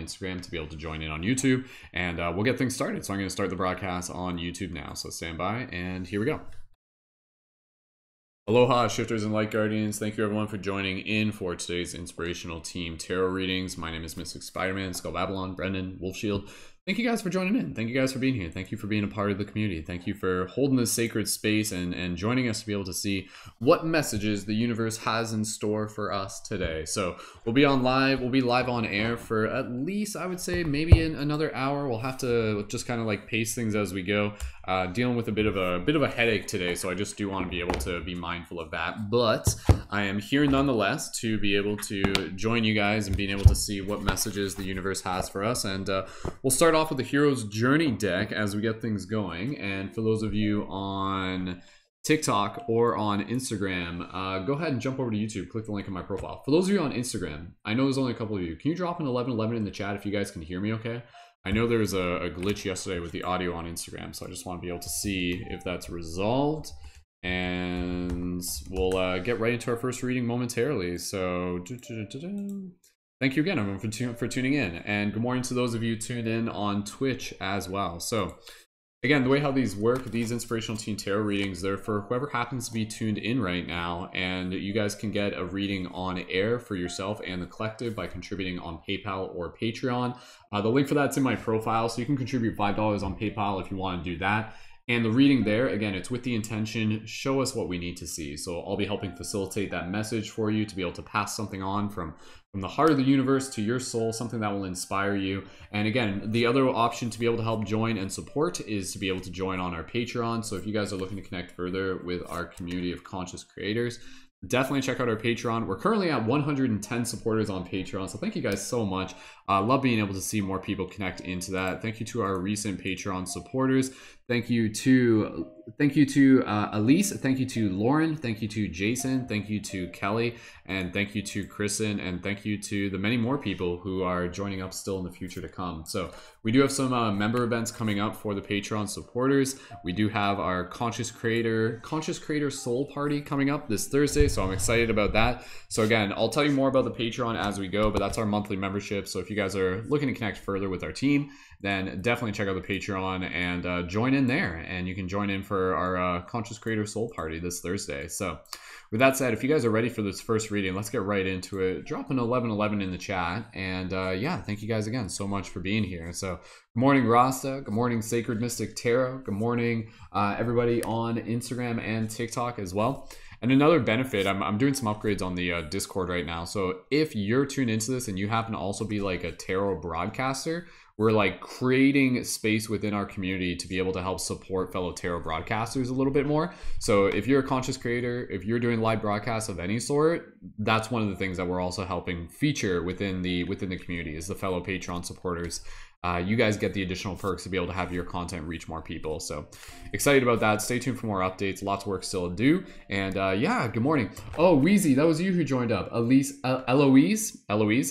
Instagram to be able to join in on YouTube, and we'll get things started. So I'm going to start the broadcast on YouTube now. So stand by, and here we go. Aloha, shifters and light guardians. Thank you everyone for joining in for today's inspirational team tarot readings. My name is Mystic Spider-Man, Skull Babylon, Brendan, Wolfshield. Thank you guys for joining in. Thank you guys for being here. Thank you for being a part of the community. Thank you for holding this sacred space and joining us to be able to see what messages the universe has in store for us today. So we'll be live on air for at least, I would say, maybe in another hour. We'll have to just kind of like pace things as we go. Dealing with a bit of a headache today, so I just do want to be able to be mindful of that. But I am here nonetheless to be able to join you guys and being able to see what messages the universe has for us. And we'll start off with the Hero's Journey deck as we get things going. And for those of you on TikTok or on Instagram, go ahead and jump over to YouTube, click the link in my profile. For those of you on Instagram, I know there's only a couple of you. Can you drop an 1111 in the chat if you guys can hear me okay? I know there was a glitch yesterday with the audio on Instagram, so I just want to be able to see if that's resolved. And we'll get right into our first reading momentarily. So thank you again, everyone, for tuning in. And good morning to those of you tuned in on Twitch as well. So again, the way how these work, these inspirational teen tarot readings, they're for whoever happens to be tuned in right now, and you guys can get a reading on air for yourself and the collective by contributing on PayPal or Patreon. The link for that's in my profile, so you can contribute $5 on PayPal if you want to do that. And the reading there, again, it's with the intention, show us what we need to see. So I'll be helping facilitate that message for you to be able to pass something on from the heart of the universe to your soul, something that will inspire you. And again, the other option to be able to help join and support is to be able to join on our Patreon. So if you guys are looking to connect further with our community of conscious creators, definitely check out our Patreon. We're currently at 110 supporters on Patreon, so thank you guys so much. Love being able to see more people connect into that. Thank you to our recent Patreon supporters. Thank you to Elise. Thank you to Lauren. Thank you to Jason. Thank you to Kelly, and thank you to Kristen, and thank you to the many more people who are joining up still in the future to come. So we do have some member events coming up for the Patreon supporters. We do have our Conscious Creator Soul Party coming up this Thursday, so I'm excited about that. So again, I'll tell you more about the Patreon as we go, but that's our monthly membership. So if you guys are looking to connect further with our team, then definitely check out the Patreon and join in there. And you can join in for our Conscious Creator Soul Party this Thursday. So with that said, if you guys are ready for this first reading, let's get right into it. Drop an 1111 in the chat. And yeah, thank you guys again so much for being here. So good morning, Rasta. Good morning, Sacred Mystic Tarot. Good morning, everybody on Instagram and TikTok as well. And another benefit, I'm doing some upgrades on the Discord right now. So if you're tuned into this and you happen to also be like a tarot broadcaster, we're like creating space within our community to be able to help support fellow tarot broadcasters a little bit more. So if you're a conscious creator, if you're doing live broadcasts of any sort, that's one of the things that we're also helping feature within the community is the fellow Patreon supporters. You guys get the additional perks to be able to have your content reach more people. So excited about that. Stay tuned for more updates. Lots of work still to do. And yeah, good morning. Oh, Wheezy, that was you who joined up. Eloise,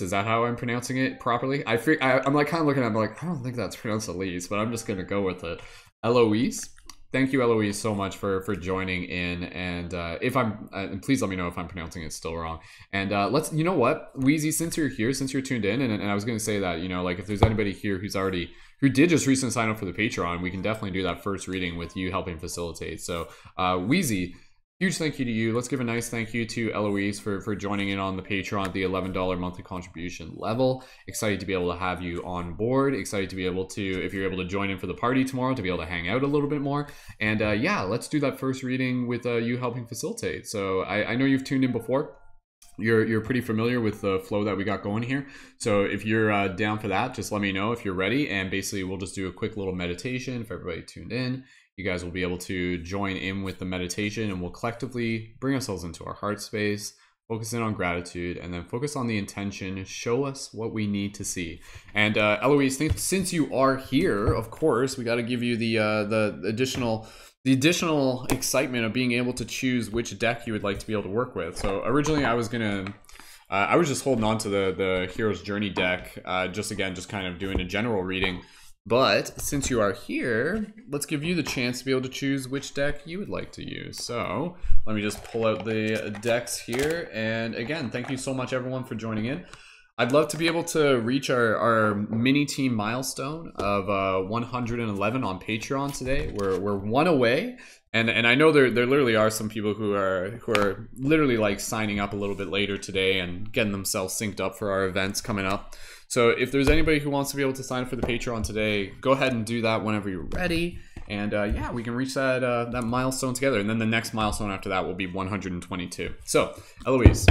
is that how I'm pronouncing it properly? I'm like kind of looking at it, I'm like, I don't think that's pronounced Elise, but I'm just going to go with it. Eloise. Thank you, Eloise, so much for joining in. And if I'm, please let me know if I'm pronouncing it still wrong. And you know what, Wheezy, since you're here, since you're tuned in, and I was going to say that, you know, like if there's anybody here who did just recently sign up for the Patreon, we can definitely do that first reading with you helping facilitate. So Wheezy, huge thank you to you. Let's give a nice thank you to Eloise for joining in on the Patreon at the $11 monthly contribution level. Excited to be able to have you on board. Excited to be able to, if you're able to join in for the party tomorrow, to be able to hang out a little bit more. And yeah, let's do that first reading with you helping facilitate. So I know you've tuned in before. You're pretty familiar with the flow that we got going here. So if you're down for that, just let me know if you're ready. And basically we'll just do a quick little meditation if everybody tuned in. You guys will be able to join in with the meditation, and we'll collectively bring ourselves into our heart space, focus in on gratitude, and then focus on the intention. Show us what we need to see. And Eloise, since you are here, of course, we got to give you the additional excitement of being able to choose which deck you would like to be able to work with. So originally I was just holding on to the Hero's Journey deck, just kind of doing a general reading. But since you are here, let's give you the chance to be able to choose which deck you would like to use. So let me just pull out the decks here. And again, thank you so much everyone for joining in. I'd love to be able to reach our mini team milestone of 111 on Patreon today. We're one away, and I know there literally are some people who are literally like signing up a little bit later today and getting themselves synced up for our events coming up. So if there's anybody who wants to be able to sign up for the Patreon today, go ahead and do that whenever you're ready. And yeah, we can reach that milestone together. And then the next milestone after that will be 122. So Eloise,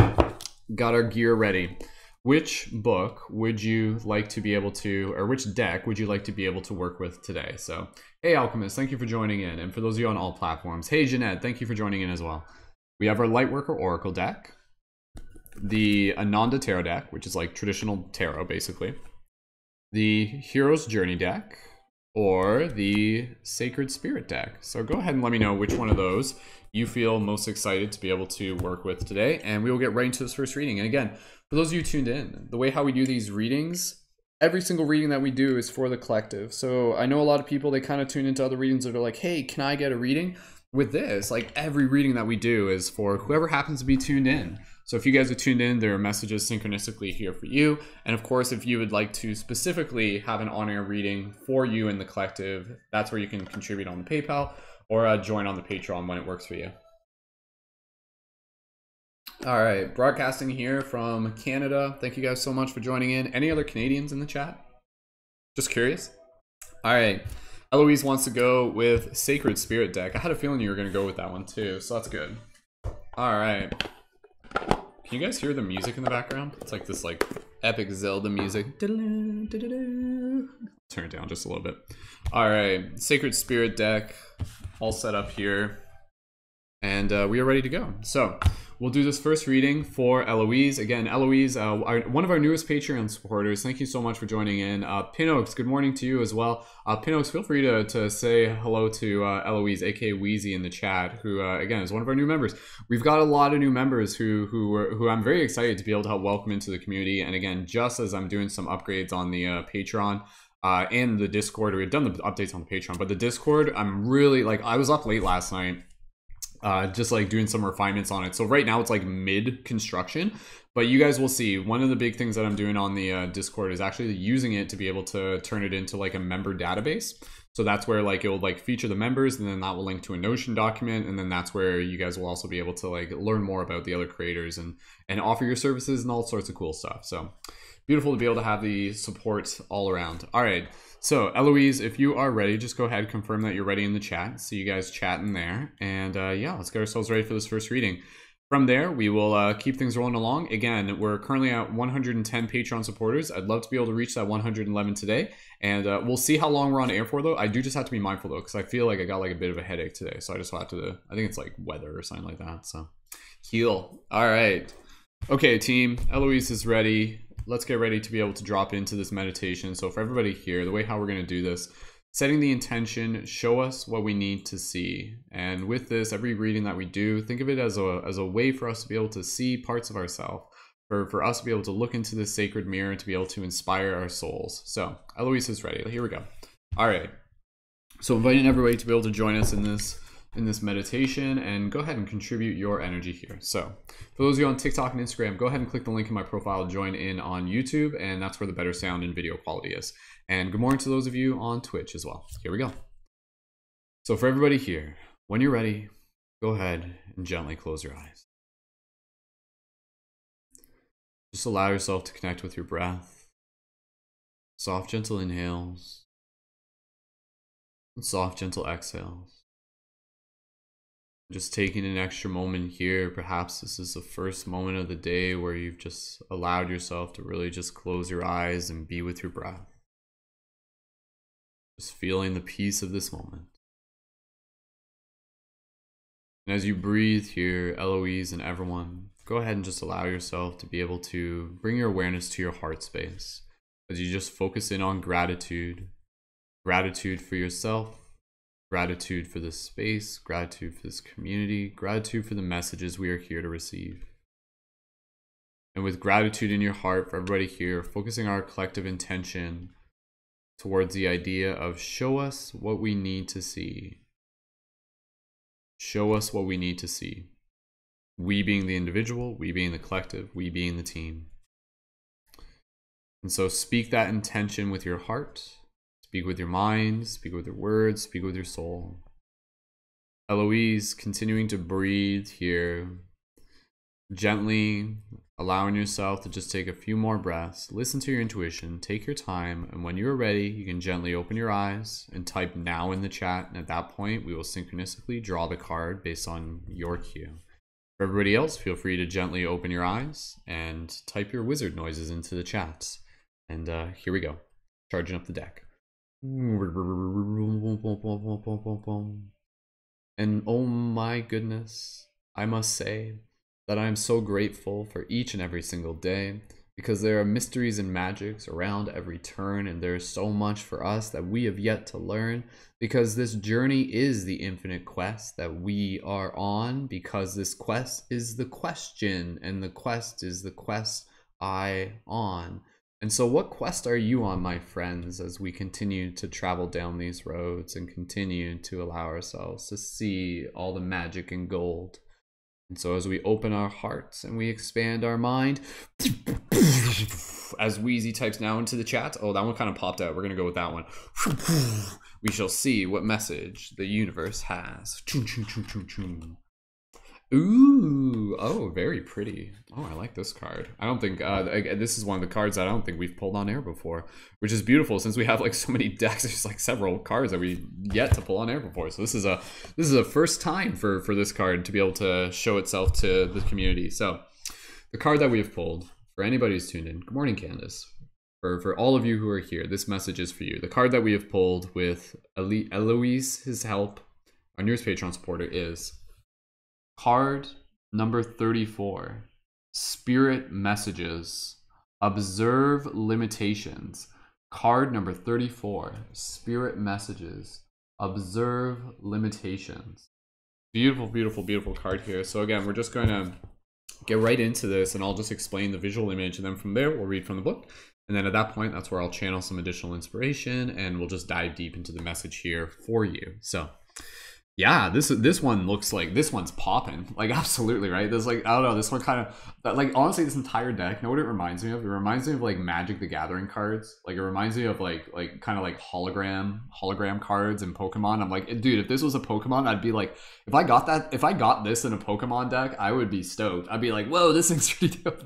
got our gear ready. Which book would you like to be able to, or which deck would you like to be able to work with today? So, hey Alchemist, thank you for joining in. And for those of you on all platforms, hey Jeanette, thank you for joining in as well. We have our Lightworker Oracle deck, the Ananda Tarot deck, which is like traditional tarot basically, the Hero's Journey deck, or the Sacred Spirit deck. So go ahead and let me know which one of those you feel most excited to be able to work with today, and we will get right into this first reading. And again, for those of you tuned in, the way how we do these readings, every single reading that we do is for the collective. So I know a lot of people, they kind of tune into other readings that are like, hey, can I get a reading? With this, like every reading that we do is for whoever happens to be tuned in. So if you guys are tuned in, there are messages synchronistically here for you. And of course, if you would like to specifically have an on-air reading for you in the collective, that's where you can contribute on the PayPal or join on the Patreon when it works for you. All right, broadcasting here from Canada. Thank you guys so much for joining in. Any other Canadians in the chat? Just curious. All right, Eloise wants to go with Sacred Spirit deck. I had a feeling you were going to go with that one too, so that's good. All right. Can you guys hear the music in the background? It's like this like epic Zelda music. Turn it down just a little bit. All right, Sacred Spirit deck all set up here. And we are ready to go. So we'll do this first reading for Eloise. Again, Eloise, one of our newest Patreon supporters. Thank you so much for joining in. Pinox, good morning to you as well. Pinox, feel free to say hello to Eloise, aka Wheezy, in the chat, who again is one of our new members. We've got a lot of new members who I'm very excited to be able to help welcome into the community. And again, just as I'm doing some upgrades on the Patreon. And the Discord, we've done the updates on the Patreon, but the Discord, I'm really like, I was up late last night. Just like doing some refinements on it. So right now it's like mid construction, but you guys will see one of the big things that I'm doing on the Discord is actually using it to be able to turn it into like a member database. So that's where like it will like feature the members, and then that will link to a Notion document, and then that's where you guys will also be able to like learn more about the other creators and offer your services and all sorts of cool stuff. So beautiful to be able to have the support all around. All right. So Eloise, if you are ready, just go ahead and confirm that you're ready in the chat. See you guys chatting there. And yeah, let's get ourselves ready for this first reading. From there, we will keep things rolling along. Again, we're currently at 110 Patreon supporters. I'd love to be able to reach that 111 today. And we'll see how long we're on air for, though. I do just have to be mindful, though, because I feel like I got like a bit of a headache today. So I just have to, I think it's like weather or something like that. So heal. All right. Okay, team. Eloise is ready. Let's get ready to be able to drop into this meditation. So for everybody here, the way how we're going to do this, setting the intention, show us what we need to see. And with this, every reading that we do, think of it as a way for us to be able to see parts of ourselves, for us to be able to look into this sacred mirror, to be able to inspire our souls. So Eloise is ready. Here we go. All right. So inviting everybody to be able to join us in this meditation, and go ahead and contribute your energy here. So for those of you on TikTok and Instagram, go ahead and click the link in my profile, join in on YouTube, and that's where the better sound and video quality is. And good morning to those of you on Twitch as well. Here we go. So for everybody here, when you're ready, go ahead and gently close your eyes. Just allow yourself to connect with your breath. Soft, gentle inhales and soft, gentle exhales. Just taking an extra moment here. Perhaps this is the first moment of the day where you've just allowed yourself to really just close your eyes and be with your breath. Just feeling the peace of this moment. And as you breathe here, Eloise and everyone, go ahead and just allow yourself to be able to bring your awareness to your heart space. As you just focus in on gratitude. Gratitude for yourself. Gratitude for this space, gratitude for this community, gratitude for the messages we are here to receive. And with gratitude in your heart for everybody here, focusing our collective intention towards the idea of show us what we need to see. Show us what we need to see. We being the individual, we being the collective, we being the team. And so speak that intention with your heart, speak with your mind, speak with your words, speak with your soul. Eloise, continuing to breathe here, gently allowing yourself to just take a few more breaths. Listen to your intuition, take your time, and when you're ready, you can gently open your eyes and type now in the chat, and at that point, we will synchronistically draw the card based on your cue. For everybody else, feel free to gently open your eyes and type your wizard noises into the chat. And here we go, charging up the deck. And oh my goodness, I must say that I am so grateful for each and every single day, because there are mysteries and magics around every turn, and there is so much for us that we have yet to learn, because this journey is the infinite quest that we are on, because this quest is the question, and the quest is the quest I on. And so what quest are you on, my friends, as we continue to travel down these roads and continue to allow ourselves to see all the magic and gold? And so as we open our hearts and we expand our mind, as Wheezy types now into the chat, oh, that one kind of popped out. We're going to go with that one. We shall see what message the universe has. Ooh, oh, very pretty. Oh, I like this card. I don't think, this is one of the cards that I don't think we've pulled on air before, which is beautiful since we have like so many decks. There's like several cards that we yet to pull on air before. So this is a first time for this card to be able to show itself to the community. So the card that we have pulled, for anybody who's tuned in, good morning, Candace. For all of you who are here, this message is for you. The card that we have pulled with Eloise's help, our newest Patreon supporter, is card number 34, Spirit Messages. Observe limitations. Card number 34, Spirit Messages. Observe limitations. Beautiful, beautiful, beautiful card here. So again, we're just going to get right into this, and I'll just explain the visual image, and then from there, we'll read from the book. And then at that point, that's where I'll channel some additional inspiration, and we'll just dive deep into the message here for you. So yeah, this one looks like, this one's popping, like absolutely, right? There's like, I don't know, this one kind of, like honestly, this entire deck, you know what it reminds me of? It reminds me of like Magic the Gathering cards. Like it reminds me of like kind of like hologram cards in Pokemon. I'm like, dude, if this was a Pokemon, I'd be like, if I got this in a Pokemon deck, I would be stoked. I'd be like, whoa, this thing's pretty dope.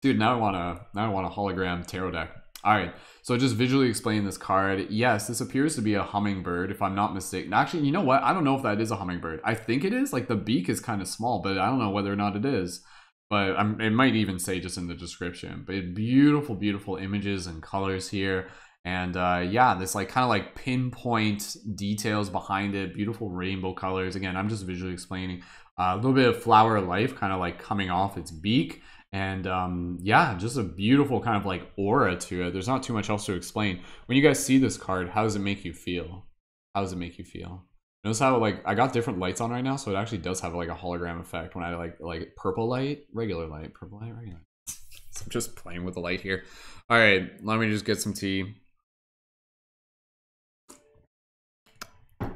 Dude, now I want a hologram tarot deck. All right, so just visually explain this card. Yes, this appears to be a hummingbird, if I'm not mistaken. Actually, you know what? I don't know if that is a hummingbird. I think it is. Like the beak is kind of small, but I don't know whether or not it is. But it might even say just in the description. But beautiful, beautiful images and colors here. And yeah, this like kind of like pinpoint details behind it. Beautiful rainbow colors. Again, I'm just visually explaining. A little bit of flower life kind of like coming off its beak. And yeah, just a beautiful kind of like aura to it. There's not too much else to explain. When you guys see this card, how does it make you feel? How does it make you feel? Notice how like I got different lights on right now, so it actually does have like a hologram effect when I like purple light, regular light, purple light, regular light. So I'm just playing with the light here. All right, let me just get some tea.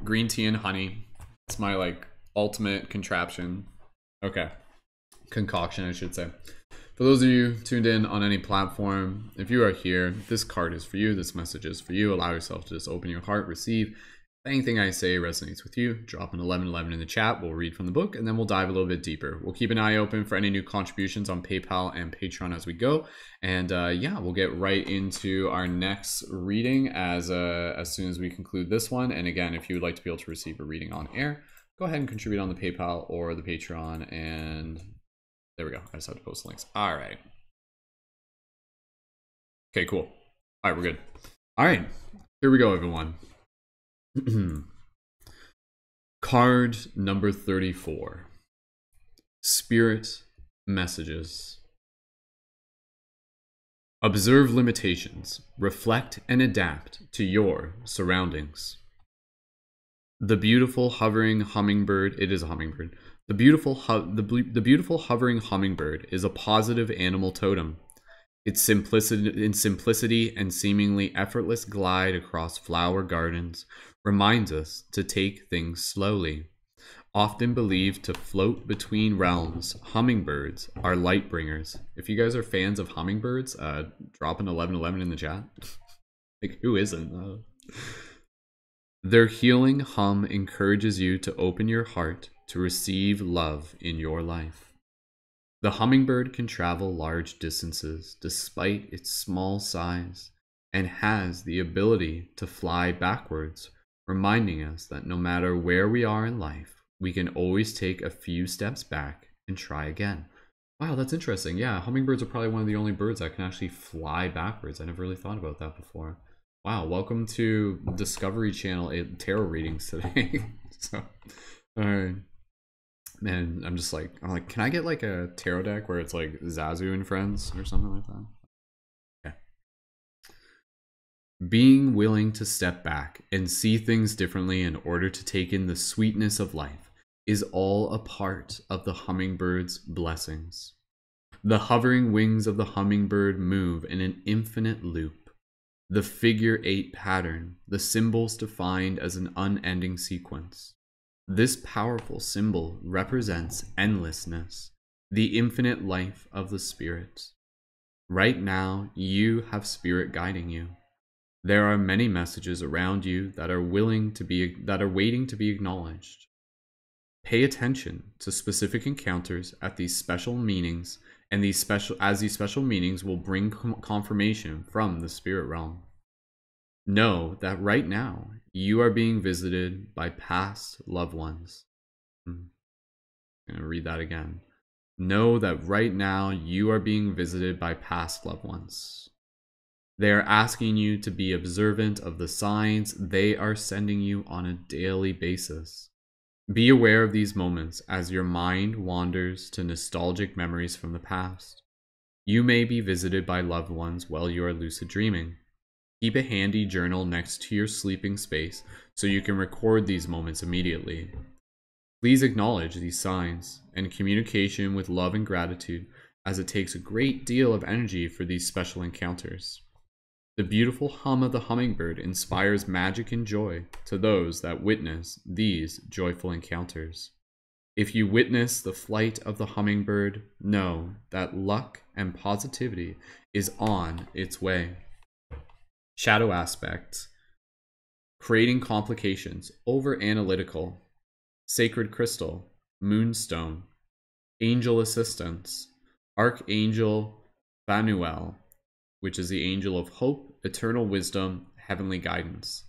Green tea and honey. It's my like ultimate contraption. Okay. Concoction, I should say. For those of you tuned in on any platform, if you are here, this card is for you, this message is for you. Allow yourself to just open your heart, receive. If anything I say resonates with you, drop an 1111 in the chat. We'll read from the book, and then we'll dive a little bit deeper. We'll keep an eye open for any new contributions on PayPal and Patreon as we go. And yeah, we'll get right into our next reading as soon as we conclude this one. And again, if you would like to be able to receive a reading on air, go ahead and contribute on the PayPal or the Patreon, and there we go. I just have to post the links. All right. Okay, cool. All right, we're good. All right, here we go, everyone. Card number 34. Spirit Messages. Observe limitations. Reflect and adapt to your surroundings. The beautiful hovering hummingbird. It is a hummingbird. The beautiful hovering hummingbird is a positive animal totem. Its simplicity and seemingly effortless glide across flower gardens reminds us to take things slowly. Often believed to float between realms, hummingbirds are light bringers. If you guys are fans of hummingbirds, drop an 1111 in the chat. Like, who isn't? Their healing hum encourages you to open your heart to receive love in your life. The hummingbird can travel large distances despite its small size and has the ability to fly backwards, reminding us that no matter where we are in life, we can always take a few steps back and try again. Wow, that's interesting. Yeah, hummingbirds are probably one of the only birds that can actually fly backwards. I never really thought about that before. Wow, welcome to Discovery Channel tarot readings today. So, all right. Man, I'm like, can I get like a tarot deck where it's like Zazu and Friends or something like that? Okay. Being willing to step back and see things differently in order to take in the sweetness of life is all a part of the hummingbird's blessings. The hovering wings of the hummingbird move in an infinite loop. The figure 8 pattern, the symbols defined as an unending sequence. This powerful symbol represents endlessness, the infinite life of the spirit. Right now, you have spirit guiding you. There are many messages around you that are waiting to be acknowledged. Pay attention to specific encounters at these special meanings, and these special meanings will bring confirmation from the spirit realm. Know that right now you are being visited by past loved ones. I'm going to read that again. Know that right now you are being visited by past loved ones. They are asking you to be observant of the signs they are sending you on a daily basis. Be aware of these moments as your mind wanders to nostalgic memories from the past. You may be visited by loved ones while you are lucid dreaming. Keep a handy journal next to your sleeping space so you can record these moments immediately. Please acknowledge these signs and communication with love and gratitude, as it takes a great deal of energy for these special encounters. The beautiful hum of the hummingbird inspires magic and joy to those that witness these joyful encounters. If you witness the flight of the hummingbird, know that luck and positivity is on its way. Shadow aspect. Creating complications, over analytical. Sacred crystal, moonstone. Angel assistance. Archangel Phanuel, which is the angel of hope, eternal wisdom, heavenly guidance.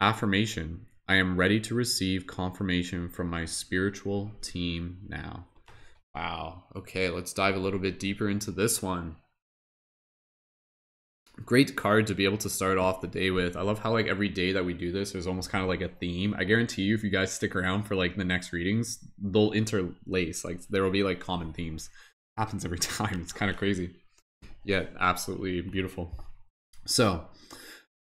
Affirmation. I am ready to receive confirmation from my spiritual team now. Wow. Okay, let's dive a little bit deeper into this one. Great card to be able to start off the day with. I love how like every day that we do this, there's almost kind of like a theme. I guarantee you, if you guys stick around for like the next readings, they'll interlace. Like there will be like common themes. Happens every time. It's kind of crazy. Yeah, absolutely beautiful. So,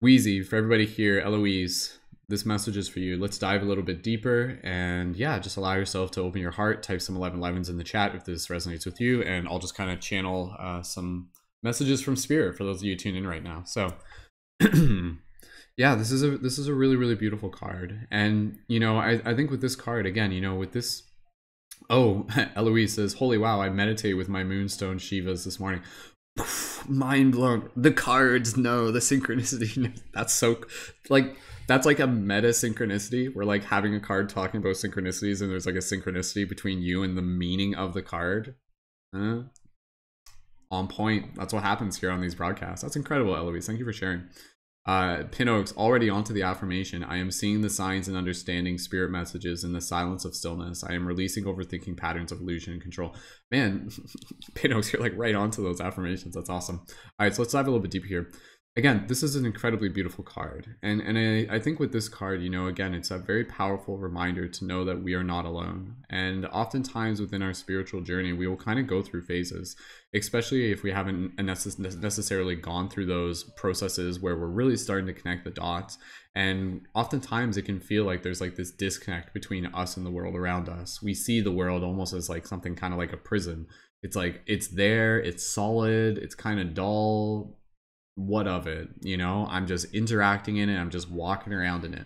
Wheezy, for everybody here, Eloise, this message is for you. Let's dive a little bit deeper, and yeah, just allow yourself to open your heart. Type some 1111s in the chat if this resonates with you, and I'll just kind of channel some messages from spirit for those of you tuned in right now. So yeah, this is a really, really beautiful card. And you know, I think with this card, again, you know, with this, oh, Eloise says, holy wow, I meditated with my moonstone Shivas this morning. Mind blown. The cards, no, the synchronicity, no. That's so like, that's like a meta synchronicity. We're like having a card talking about synchronicities, and there's like a synchronicity between you and the meaning of the card. On point. That's what happens here on these broadcasts. That's incredible, Eloise. Thank you for sharing. Pinoak's already onto the affirmation. I am seeing the signs and understanding spirit messages in the silence of stillness. I am releasing overthinking patterns of illusion and control. Man, Pinoak's, you're like right onto those affirmations. That's awesome. All right, so let's dive a little bit deeper here. Again, this is an incredibly beautiful card. And I think with this card, you know, again, it's a very powerful reminder to know that we are not alone. And oftentimes within our spiritual journey, we will kind of go through phases, especially if we haven't necessarily gone through those processes where we're really starting to connect the dots. And oftentimes it can feel like there's like this disconnect between us and the world around us. We see the world almost as like something kind of like a prison. It's like, it's there, it's solid, it's kind of dull. What of it? You know, I'm just interacting in it, I'm just walking around in it.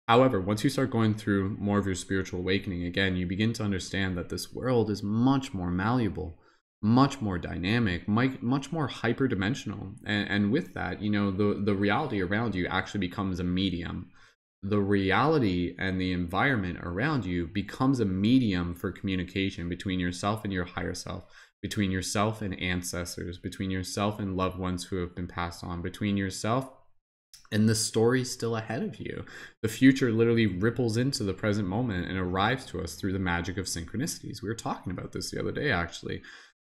However, once you start going through more of your spiritual awakening, again, you begin to understand that this world is much more malleable, much more dynamic, much more hyperdimensional. And with that, the reality around you actually becomes a medium. The reality and the environment around you becomes a medium for communication between yourself and your higher self, between yourself and ancestors, between yourself and loved ones who have been passed on, between yourself and the story still ahead of you. The future literally ripples into the present moment and arrives to us through the magic of synchronicities. We were talking about this the other day, actually.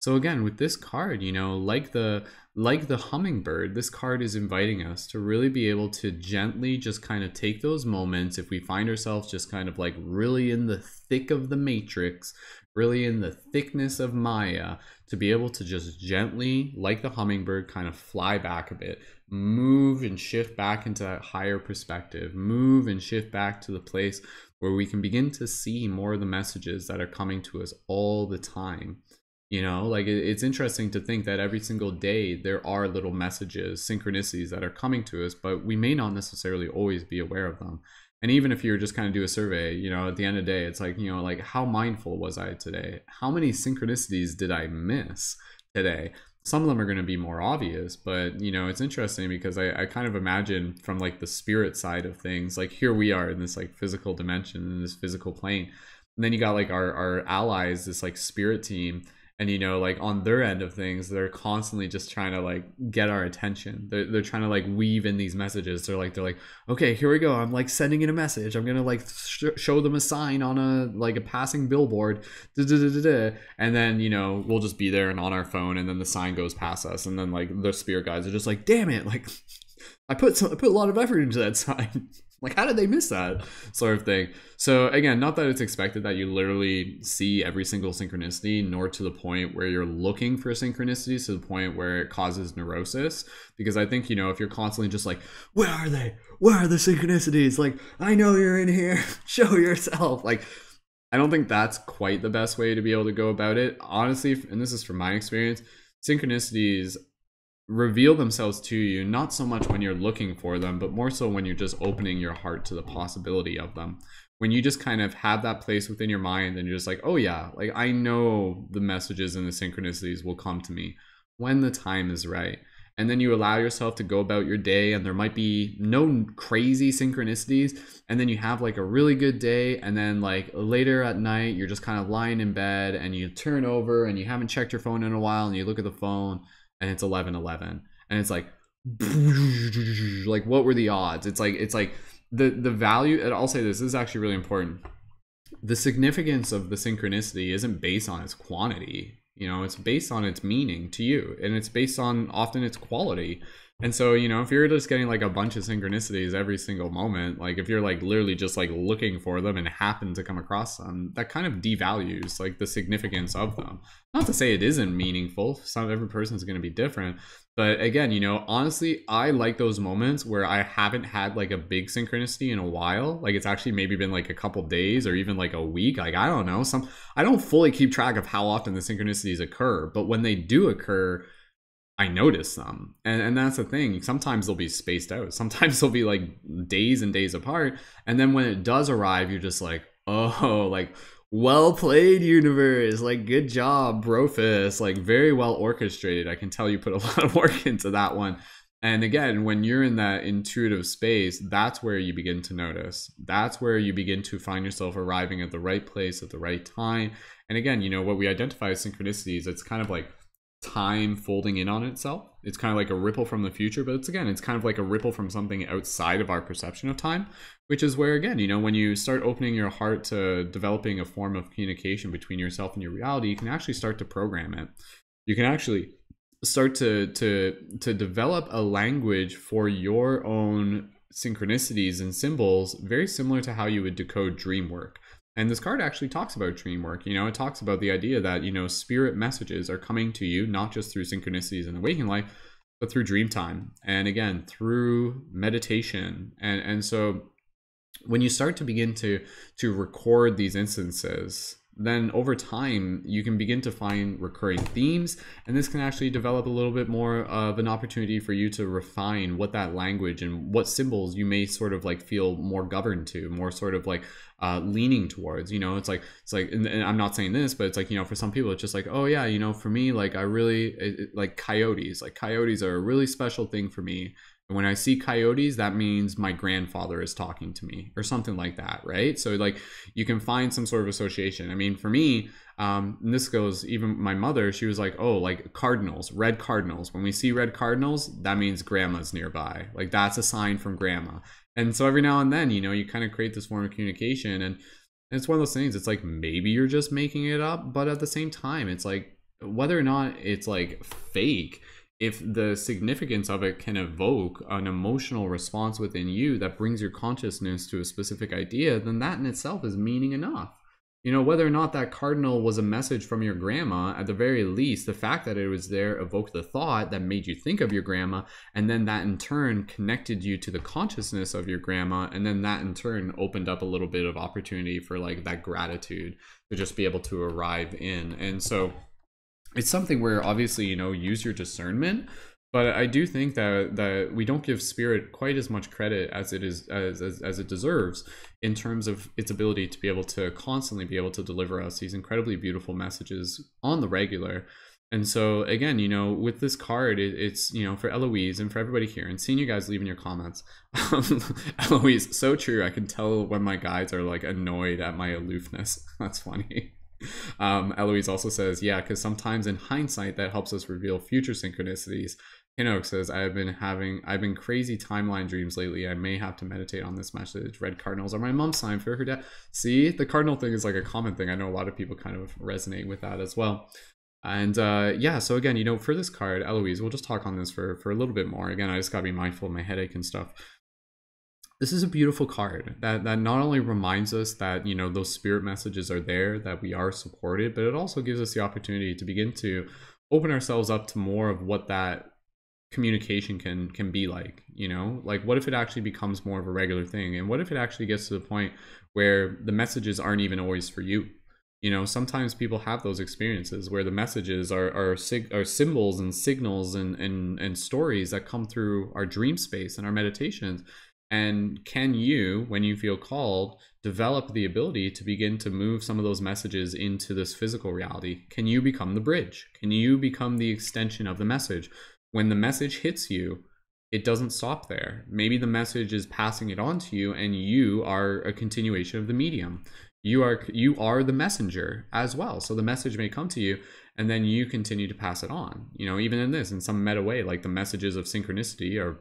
So again, with this card, like the hummingbird, this card is inviting us to really be able to gently just kind of take those moments if we find ourselves just kind of like really in the thick of the matrix, really in the thickness of Maya, to be able to just gently, like the hummingbird, kind of fly back a bit, move and shift back into that higher perspective, move and shift back to the place where we can begin to see more of the messages that are coming to us all the time. Like it's interesting to think that every single day there are little messages, synchronicities that are coming to us, but we may not necessarily always be aware of them. And even if you were just kind of do a survey, at the end of the day, it's like, like how mindful was I today? How many synchronicities did I miss today? Some of them are going to be more obvious, but it's interesting because I kind of imagine from like the spirit side of things, like here we are in this like physical dimension, in this physical plane. And then you got like our allies, this like spirit team. And like on their end of things, they're constantly just trying to like get our attention. They're trying to like weave in these messages. They're like, okay, here we go. I'm like sending in a message. I'm gonna like show them a sign on a passing billboard, and then we'll just be there and on our phone, and then the sign goes past us, and then like the spirit guys are just like, damn it, like I put a lot of effort into that sign. Like, how did they miss that sort of thing? So again, not that it's expected that you literally see every single synchronicity, nor to the point where you're looking for synchronicities to the point where it causes neurosis. Because I think, if you're constantly just like, where are they? Where are the synchronicities? Like, I know you're in here. Show yourself. Like, I don't think that's quite the best way to be able to go about it. Honestly, and this is from my experience, synchronicities reveal themselves to you not so much when you're looking for them, but more so when you're just opening your heart to the possibility of them. When you just kind of have that place within your mind and you're just like, oh yeah, like I know the messages and the synchronicities will come to me when the time is right. And then you allow yourself to go about your day, and there might be no crazy synchronicities, and then you have like a really good day, and then like later at night you're just kind of lying in bed and you turn over and you haven't checked your phone in a while and you look at the phone and it's 11:11, and it's like what were the odds? It's like the value, and I'll say this is actually really important. The significance of the synchronicity isn't based on its quantity, it's based on its meaning to you, and it's based on often its quality. And so, if you're just getting like a bunch of synchronicities every single moment, like if you're like literally just like looking for them and happen to come across them, that kind of devalues like the significance of them. Not to say it isn't meaningful. Every person is going to be different. But again, honestly, I like those moments where I haven't had like a big synchronicity in a while. Like it's actually maybe been like a couple days or even like a week. Like, I don't know. I don't fully keep track of how often the synchronicities occur, but when they do occur, I notice them. And that's the thing. Sometimes they'll be spaced out. Sometimes they'll be like days and days apart. And then when it does arrive, you're just like, oh, like, well played, universe. Like, good job, Brofist. Like, very well orchestrated. I can tell you put a lot of work into that one. And again, when you're in that intuitive space, that's where you begin to notice. That's where you begin to find yourself arriving at the right place at the right time. And again, what we identify as synchronicities, it's kind of like time folding in on itself. It's kind of like a ripple from the future, but it's kind of like a ripple from something outside of our perception of time, which is where, again, when you start opening your heart to developing a form of communication between yourself and your reality, you can actually start to program it. You can actually start to develop a language for your own synchronicities and symbols, very similar to how you would decode dream work. And this card actually talks about dream work. It talks about the idea that, spirit messages are coming to you, not just through synchronicities in the waking life, but through dream time. And again, through meditation. And so when you start to begin to record these instances, then over time you can begin to find recurring themes, and this can actually develop a little bit more of an opportunity for you to refine what that language and what symbols you may sort of like feel more governed to, more sort of like leaning towards. You know, it's like and I'm not saying this, but it's like, you know, for some people it's just like, oh yeah, you know, for me, like I really like coyotes. Like coyotes are a really special thing for me. And when I see coyotes, that means my grandfather is talking to me or something like that, right? So like you can find some sort of association. I mean, for me, and this goes, even my mother, she was like, oh, like cardinals, red cardinals. When we see red cardinals, that means grandma's nearby. Like that's a sign from grandma. And so every now and then, you know, you kind of create this form of communication, and it's one of those things. It's like maybe you're just making it up, but at the same time, it's like whether or not it's like fake, if the significance of it can evoke an emotional response within you that brings your consciousness to a specific idea, then that in itself is meaning enough. You know, whether or not that cardinal was a message from your grandma, at the very least, the fact that it was there evoked the thought that made you think of your grandma, and then that in turn connected you to the consciousness of your grandma, and then that in turn opened up a little bit of opportunity for like that gratitude to just be able to arrive in. And so it's something where obviously, you know, use your discernment, but I do think that we don't give spirit quite as much credit as it is as it deserves in terms of its ability to be able to constantly be able to deliver us these incredibly beautiful messages on the regular. And so again, you know, with this card, it's, you know, for Eloise and for everybody here, and seeing you guys leaving your comments. Eloise, so true. I can tell when my guides are like annoyed at my aloofness. That's funny. Eloise also says, yeah, because sometimes in hindsight that helps us reveal future synchronicities. Hinook says, I've been crazy timeline dreams lately. I may have to meditate on this message. Red cardinals are my mom's sign for her dad. See, the cardinal thing is like a common thing. I know a lot of people kind of resonate with that as well. And yeah, so again, you know, for this card, Eloise, we'll just talk on this for a little bit more. Again, I just gotta be mindful of my headache and stuff. This is a beautiful card that not only reminds us that, you know, those spirit messages are there, that we are supported, but it also gives us the opportunity to begin to open ourselves up to more of what that communication can be like. You know, like what if it actually becomes more of a regular thing, and what if it actually gets to the point where the messages aren't even always for you. You know, sometimes people have those experiences where the messages are symbols and signals and stories that come through our dream space and our meditations. And can you, when you feel called, develop the ability to begin to move some of those messages into this physical reality? Can you become the bridge? Can you become the extension of the message? When the message hits you, it doesn't stop there. Maybe the message is passing it on to you, and you are a continuation of the medium. You are the messenger as well. So the message may come to you, and then you continue to pass it on. You know, even in this, in some meta way, like the messages of synchronicity are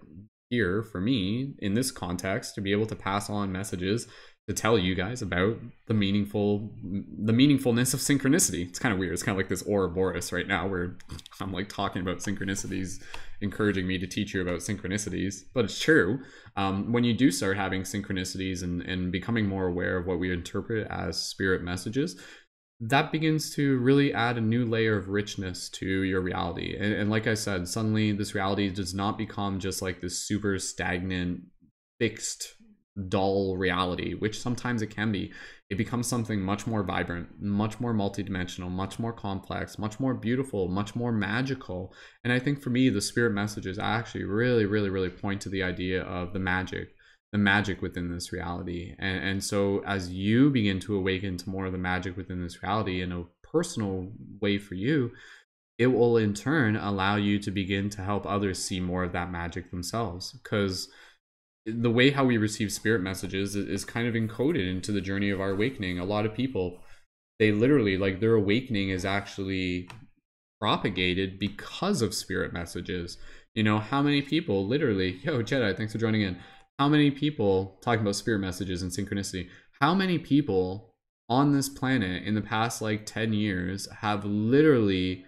here for me in this context to be able to pass on messages to tell you guys about the meaningfulness of synchronicity. It's kind of weird. It's kind of like this Ouroboros right now where I'm like talking about synchronicities, encouraging me to teach you about synchronicities, but it's true. When you do start having synchronicities and becoming more aware of what we interpret as spirit messages, that begins to really add a new layer of richness to your reality. And like I said, suddenly this reality does not become just like this super stagnant, fixed, dull reality, which sometimes it can be. It becomes something much more vibrant, much more multidimensional, much more complex, much more beautiful, much more magical. And I think for me, the spirit messages actually really point to the idea of the magic within this reality. And so as you begin to awaken to more of the magic within this reality in a personal way for you, it will in turn allow you to begin to help others see more of that magic themselves. Because the way how we receive spirit messages is kind of encoded into the journey of our awakening. A lot of people, they literally, like, their awakening is actually propagated because of spirit messages. You know, how many people literally, yo, Jedi, thanks for joining in. How many people, talking about spirit messages and synchronicity, how many people on this planet in the past like 10 years have literally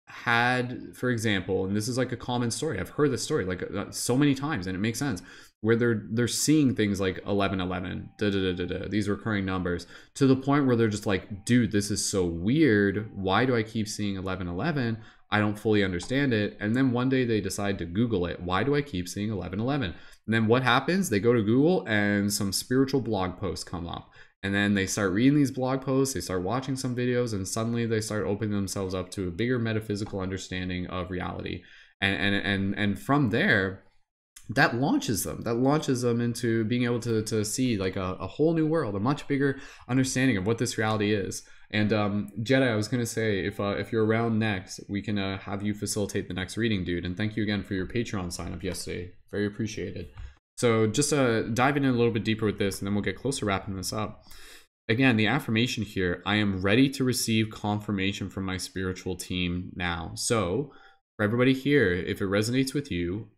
had, for example, and this is like a common story, I've heard this story like so many times and it makes sense, where they're seeing things like 1111, these recurring numbers, to the point where they're just like, dude, this is so weird. Why do I keep seeing 1111? I don't fully understand it. And then one day they decide to Google it. Why do I keep seeing 1111? And then what happens? They go to Google and some spiritual blog posts come up. And then they start reading these blog posts, they start watching some videos, and suddenly they start opening themselves up to a bigger metaphysical understanding of reality. And from there, that launches them into being able to see like a whole new world, a much bigger understanding of what this reality is. And Jedi, I was going to say, if you're around next, we can have you facilitate the next reading, dude. And thank you again for your Patreon sign up yesterday. Very appreciated. So just diving in a little bit deeper with this, and then we'll get close to wrapping this up. Again, the affirmation here: I am ready to receive confirmation from my spiritual team now. So for everybody here, if it resonates with you,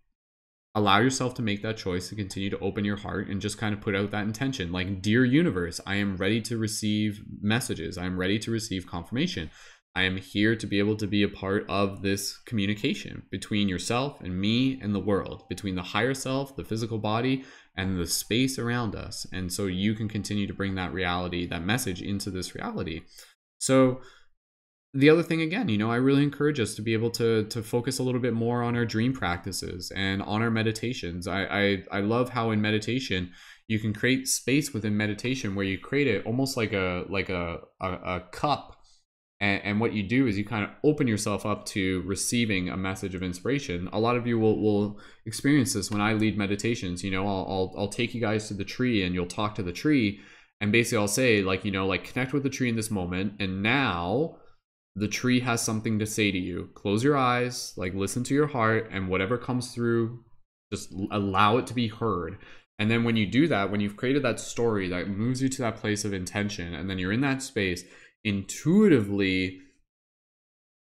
allow yourself to make that choice to continue to open your heart and just kind of put out that intention. Like, dear universe, I am ready to receive messages. I am ready to receive confirmation. I am here to be able to be a part of this communication between yourself and me and the world, between the higher self, the physical body, and the space around us. And so you can continue to bring that reality, that message into this reality. So the other thing, again, I really encourage us to be able to focus a little bit more on our dream practices and on our meditations. I love how in meditation you can create space within meditation where you create it almost like a cup, and what you do is you kind of open yourself up to receiving a message of inspiration. A lot of you will experience this when I lead meditations. I'll take you guys to the tree, and you'll talk to the tree, and basically I'll say like connect with the tree in this moment, and now the tree has something to say to you. Close your eyes, like listen to your heart, and whatever comes through, just allow it to be heard. And then when you do that, when you've created that story that moves you to that place of intention, and then you're in that space, intuitively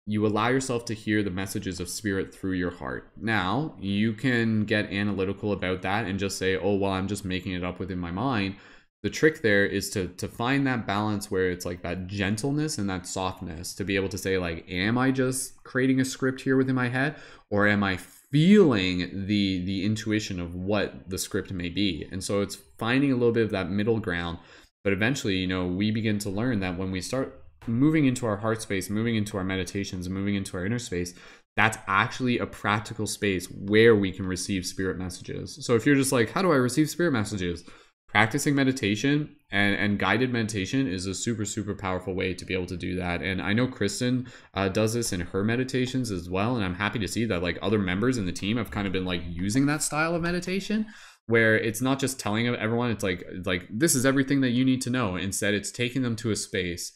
you allow yourself to hear the messages of spirit through your heart. Now you can get analytical about that and just say, oh well, I'm just making it up within my mind. The trick there is to find that balance where it's like that gentleness and that softness, to be able to say like, am I just creating a script here within my head, or am I feeling the intuition of what the script may be? And so it's finding a little bit of that middle ground. But eventually, we begin to learn that when we start moving into our heart space, moving into our meditations, moving into our inner space, that's actually a practical space where we can receive spirit messages. So if you're just like, how do I receive spirit messages? Practicing meditation and guided meditation is a super, super powerful way to be able to do that. And I know Kristen does this in her meditations as well. And I'm happy to see that like other members in the team have kind of been like using that style of meditation, where it's not just telling everyone, it's like this is everything that you need to know. Instead, it's taking them to a space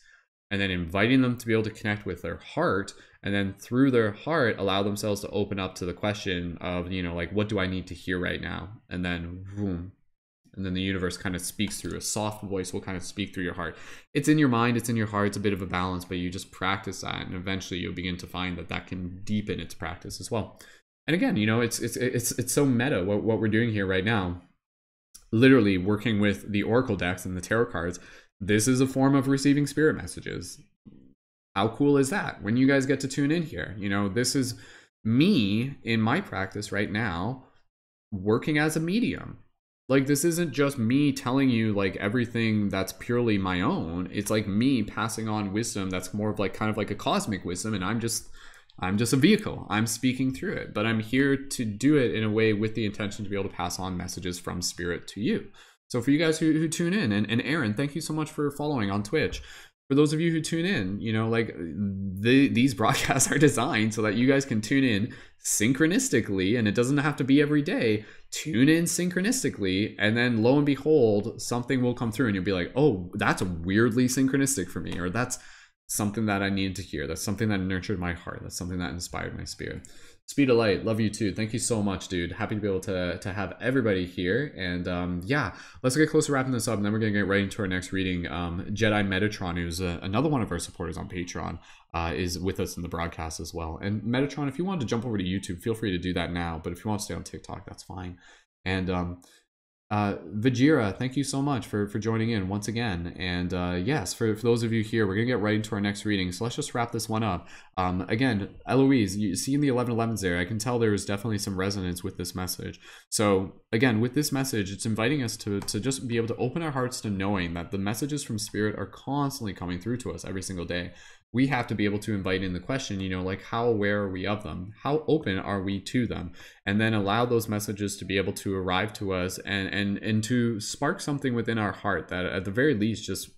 and then inviting them to be able to connect with their heart, and then through their heart allow themselves to open up to the question of, like, what do I need to hear right now? And then boom. And then the universe kind of speaks through, a soft voice will kind of speak through your heart. It's in your mind, it's in your heart, it's a bit of a balance, but you just practice that, and eventually you'll begin to find that can deepen its practice as well. And again, it's so meta what we're doing here right now. Literally working with the oracle decks and the tarot cards. This is a form of receiving spirit messages. How cool is that? When you guys get to tune in here, this is me in my practice right now, working as a medium. Like, this isn't just me telling you like everything that's purely my own. It's like me passing on wisdom that's more of like kind of like a cosmic wisdom, and I'm just a vehicle. I'm speaking through it, but I'm here to do it in a way with the intention to be able to pass on messages from spirit to you. So for you guys who tune in, and Aaron, thank you so much for following on Twitch. For those of you who tune in, these broadcasts are designed so that you guys can tune in synchronistically, and it doesn't have to be every day. Tune in synchronistically, and then lo and behold, something will come through and you'll be like, oh, that's weirdly synchronistic for me, or that's something that I needed to hear. That's something that nurtured my heart. That's something that inspired my spirit. Speed of Light, love you too. Thank you so much, dude. Happy to be able to have everybody here. And yeah, let's get close to wrapping this up, and then we're going to get right into our next reading. Jedi Metatron, who's another one of our supporters on Patreon, is with us in the broadcast as well. And Metatron, if you wanted to jump over to YouTube, feel free to do that now. But if you want to stay on TikTok, that's fine. And Vajira, thank you so much for joining in once again. And yes, for those of you here, we're gonna get right into our next reading, so let's just wrap this one up. Again, Eloise, you see in the 1111s there, I can tell there was definitely some resonance with this message. So again, with this message, it's inviting us to just be able to open our hearts to knowing that the messages from Spirit are constantly coming through to us every single day. We have to be able to invite in the question, you know, like, how aware are we of them? How open are we to them? And then allow those messages to be able to arrive to us and to spark something within our heart that at the very least just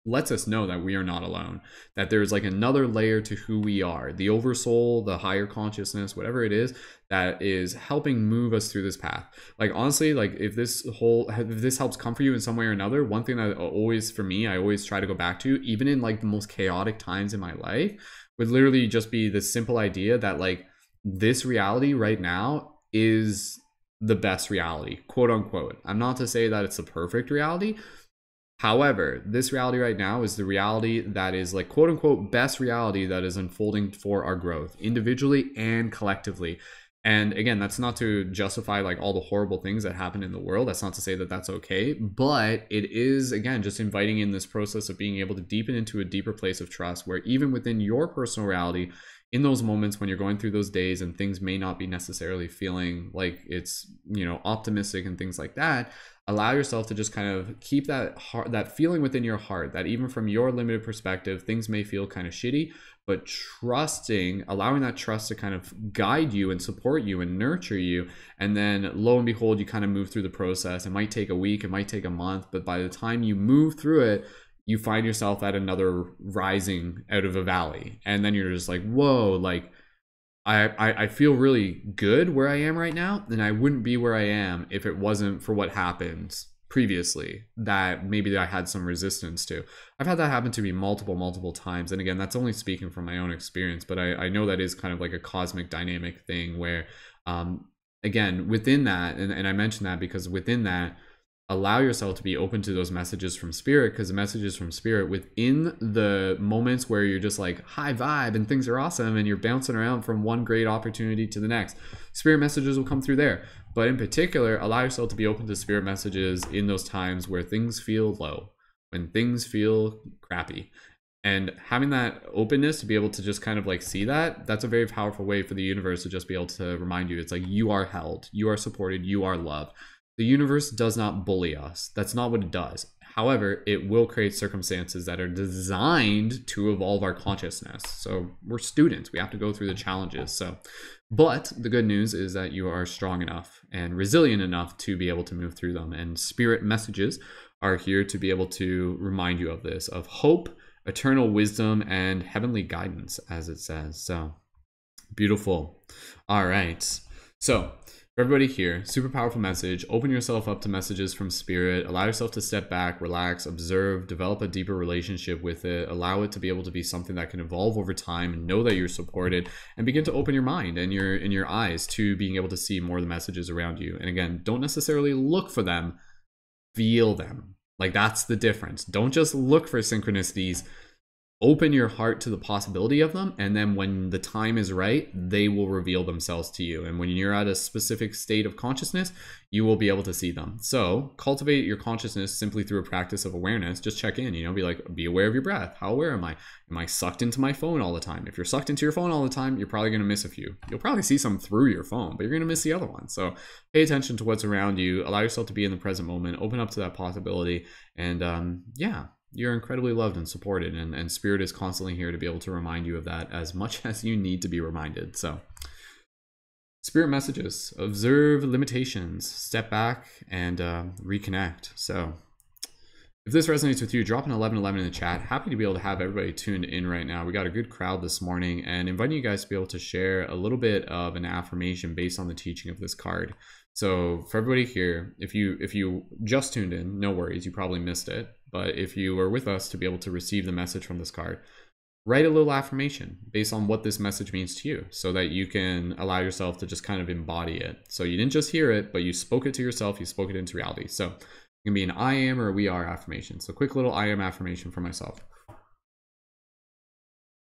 lets us know that we are not alone, that there's like another layer to who we are, the oversoul, the higher consciousness, whatever it is that is helping move us through this path. Like, honestly, like if this helps comfort you in some way or another, one thing that always, for me, I always try to go back to, even in like the most chaotic times in my life, would literally just be the simple idea that like this reality right now is the best reality, quote unquote. I'm not to say that it's the perfect reality. However, this reality right now is the reality that is like quote unquote best reality that is unfolding for our growth individually and collectively. And again, that's not to justify like all the horrible things that happen in the world. That's not to say that that's okay, but it is, again, just inviting in this process of being able to deepen into a deeper place of trust where even within your personal reality, in those moments when you're going through those days and things may not be necessarily feeling like it's, you know, optimistic and things like that, allow yourself to just kind of keep that heart, that feeling within your heart that even from your limited perspective, things may feel kind of shitty, but trusting, allowing that trust to kind of guide you and support you and nurture you. And then lo and behold, you kind of move through the process. It might take a week, it might take a month, but by the time you move through it, you find yourself at another rising out of a valley. And then you're just like, whoa, like, I feel really good where I am right now, and I wouldn't be where I am if it wasn't for what happened previously that maybe I had some resistance to. I've had that happen to me multiple times. And again, that's only speaking from my own experience, but I know that is kind of like a cosmic dynamic thing where, again, within that, and I mentioned that because within that, allow yourself to be open to those messages from Spirit, because the messages from Spirit within the moments where you're just like high vibe and things are awesome and you're bouncing around from one great opportunity to the next, Spirit messages will come through there. But in particular, allow yourself to be open to Spirit messages in those times where things feel low, when things feel crappy. And having that openness to be able to just kind of like see that, that's a very powerful way for the universe to just be able to remind you, it's like you are held, you are supported, you are loved. The universe does not bully us. That's not what it does. However, it will create circumstances that are designed to evolve our consciousness. So we're students. We have to go through the challenges. But the good news is that you are strong enough and resilient enough to be able to move through them. And Spirit messages are here to be able to remind you of this, of hope, eternal wisdom, and heavenly guidance, as it says. So beautiful. All right. So for everybody here, super powerful message. Open yourself up to messages from Spirit. Allow yourself to step back, relax, observe, develop a deeper relationship with it. Allow it to be able to be something that can evolve over time, and know that you're supported, and begin to open your mind and your eyes to being able to see more of the messages around you. And again, don't necessarily look for them, feel them. Like, that's the difference. Don't just look for synchronicities. Open your heart to the possibility of them, and then when the time is right, they will reveal themselves to you. And when you're at a specific state of consciousness, you will be able to see them. So cultivate your consciousness simply through a practice of awareness. Just check in, be aware of your breath. How aware am I? Am I sucked into my phone all the time? If you're sucked into your phone all the time, you're probably going to miss a few. You'll probably see some through your phone, but you're going to miss the other one. So pay attention to what's around you. Allow yourself to be in the present moment. Open up to that possibility. And yeah, you're incredibly loved and supported, and Spirit is constantly here to be able to remind you of that as much as you need to be reminded. So Spirit messages: observe limitations, step back, and reconnect. So if this resonates with you, drop an 1111 in the chat. Happy to be able to have everybody tuned in right now. We got a good crowd this morning, and inviting you guys to be able to share a little bit of an affirmation based on the teaching of this card. So for everybody here, if you just tuned in, no worries, you probably missed it. But if you were with us to be able to receive the message from this card, write a little affirmation based on what this message means to you, so that you can allow yourself to just kind of embody it. So you didn't just hear it, but you spoke it to yourself, you spoke it into reality. So it can be an I am or a we are affirmation. So quick little I am affirmation for myself.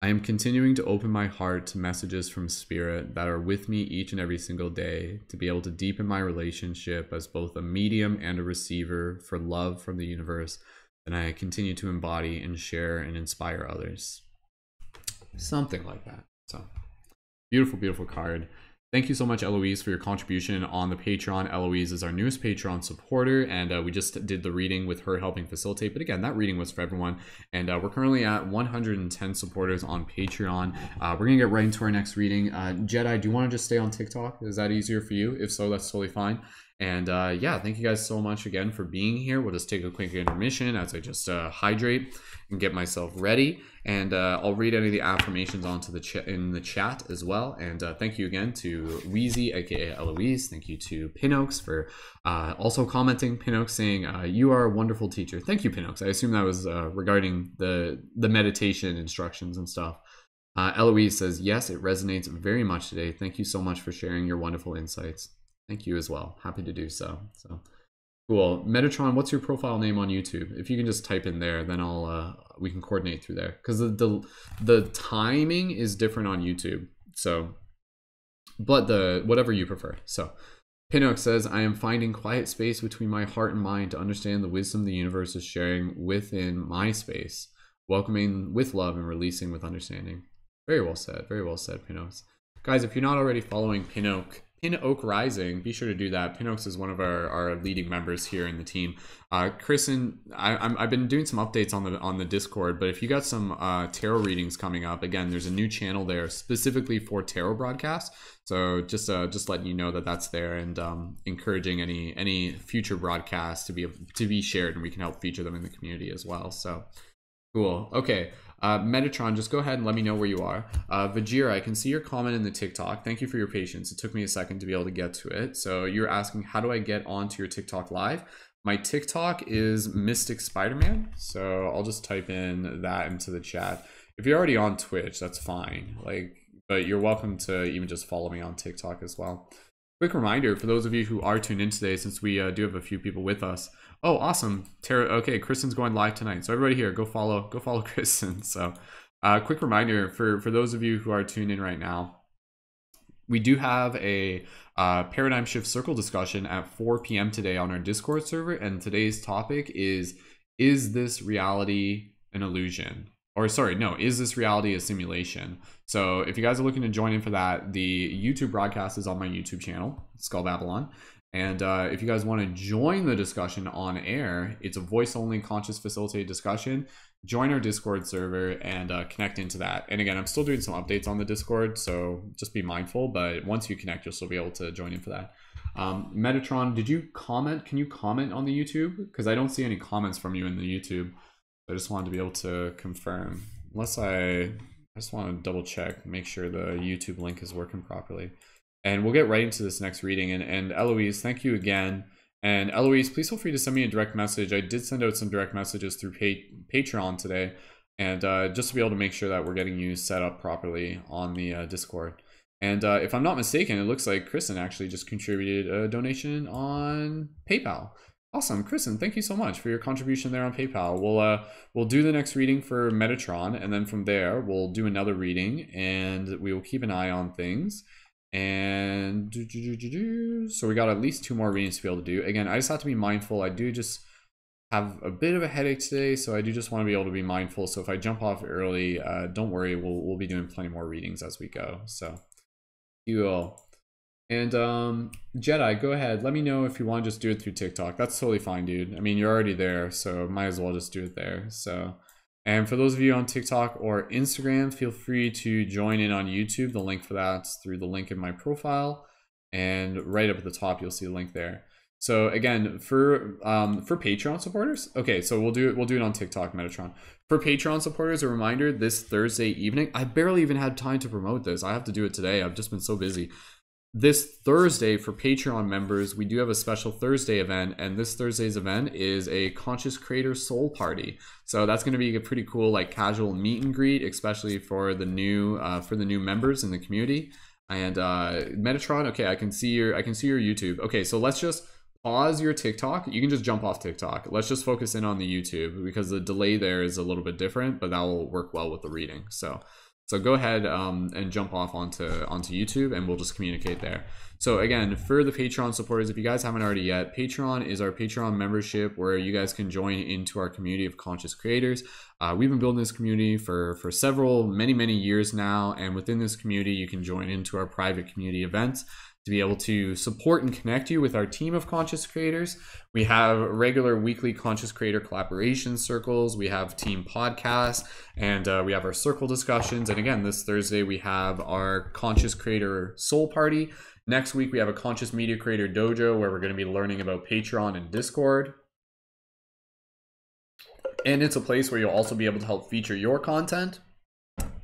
I am continuing to open my heart to messages from Spirit that are with me each and every single day, to be able to deepen my relationship as both a medium and a receiver for love from the universe, and I continue to embody and share and inspire others. Something like that. So beautiful, beautiful card. Thank you so much, Eloise, for your contribution on the Patreon. Eloise is our newest Patreon supporter, and we just did the reading with her helping facilitate. But again, that reading was for everyone. And we're currently at 110 supporters on Patreon. We're going to get right into our next reading. Jedi, do you want to just stay on TikTok? Is that easier for you? If so, that's totally fine. And yeah, thank you guys so much again for being here. We'll just take a quick intermission as I just hydrate and get myself ready. And I'll read any of the affirmations onto the in the chat as well. And thank you again to Wheezy, aka Eloise. Thank you to Pinox for also commenting. Pinox saying, you are a wonderful teacher. Thank you, Pinox. I assume that was regarding the meditation instructions and stuff. Eloise says, yes, it resonates very much today. Thank you so much for sharing your wonderful insights. Thank you as well. Happy to do so. So cool. Metatron, what's your profile name on YouTube? If you can just type in there, then we can coordinate through there, because the timing is different on YouTube. So, but whatever you prefer. So, Pinnock says, I am finding quiet space between my heart and mind to understand the wisdom the universe is sharing within my space, welcoming with love and releasing with understanding. Very well said. Very well said, Pinnock. Guys, if you're not already following Pinnock Rising, be sure to do that. Pinox is one of our leading members here in the team. Chris and I've been doing some updates on the Discord, but if you got some tarot readings coming up, again, there's a new channel there specifically for tarot broadcasts. So just letting you know that that's there, and encouraging any future broadcasts to be shared, and we can help feature them in the community as well. So cool. Okay. Metatron, just go ahead and let me know where you are. Vajira, I can see your comment in the TikTok. Thank you for your patience. It took me a second to be able to get to it. So you're asking, how do I get onto your TikTok live? My TikTok is Mystic Spider-Man. So I'll just type in that into the chat. If you're already on Twitch, that's fine. But you're welcome to even just follow me on TikTok as well. Quick reminder for those of you who are tuned in today, since we do have a few people with us. Oh, awesome. Tara, okay, Kristen's going live tonight. So everybody here, go follow Kristen. So quick reminder for those of you who are tuned in right now, we do have a paradigm shift circle discussion at 4 p.m. today on our Discord server. And today's topic is this reality an illusion? Or sorry, no, is this reality a simulation? So if you guys are looking to join in for that, the YouTube broadcast is on my YouTube channel, Skull Babylon. And if you guys want to join the discussion on air, it's a voice-only conscious facilitated discussion. Join our Discord server and connect into that. And again, I'm still doing some updates on the Discord, so just be mindful. But once you connect, you'll still be able to join in for that. Metatron, did you comment? Can you comment on the YouTube? Because I don't see any comments from you in the YouTube. I just wanted to be able to confirm. Unless I just want to double check, make sure the YouTube link is working properly. And we'll get right into this next reading. And Eloise, thank you again. And Eloise, please feel free to send me a direct message. I did send out some direct messages through Patreon today. And just to be able to make sure that we're getting you set up properly on the Discord. And if I'm not mistaken, it looks like Kristen actually just contributed a donation on PayPal. Awesome, Kristen, thank you so much for your contribution there on PayPal. We'll do the next reading for Metatron, and then from there we'll do another reading, and we will keep an eye on things. And so we got at least 2 more readings to be able to do. Again, I just have to be mindful. I do just have a bit of a headache today, so I do just want to be able to be mindful. So if I jump off early, don't worry, we'll be doing plenty more readings as we go. So you all. And Jedi, go ahead. Let me know if you want to just do it through TikTok. That's totally fine, dude. I mean, you're already there, so might as well just do it there. So, and for those of you on TikTok or Instagram, feel free to join in on YouTube. The link for that's through the link in my profile, and right up at the top, you'll see the link there. So again, for Patreon supporters, okay, so we'll do it on TikTok, Metatron. For Patreon supporters, a reminder: this Thursday evening, I barely even had time to promote this. I have to do it today. I've just been so busy. This Thursday for Patreon members, we do have a special Thursday event, and this Thursday's event is a Conscious Creator Soul Party. So that's going to be a pretty cool, like, casual meet and greet, especially for the new members in the community. And Metatron, okay, I can see your YouTube. Okay, so let's just pause your TikTok. You can just jump off TikTok. Let's just focus in on the YouTube because the delay there is a little bit different, but that will work well with the reading. So So go ahead and jump off onto YouTube, and we'll just communicate there. So again, for the Patreon supporters, if you guys haven't already yet, Patreon is our Patreon membership where you guys can join into our community of conscious creators. We've been building this community for many years now, and within this community, you can join into our private community events to be able to support and connect you with our team of conscious creators. We have regular weekly conscious creator collaboration circles. We have team podcasts, and we have our circle discussions. And again, this Thursday, we have our conscious creator soul party. Next week, we have a conscious media creator dojo where we're going to be learning about Patreon and Discord. And it's a place where you'll also be able to help feature your content.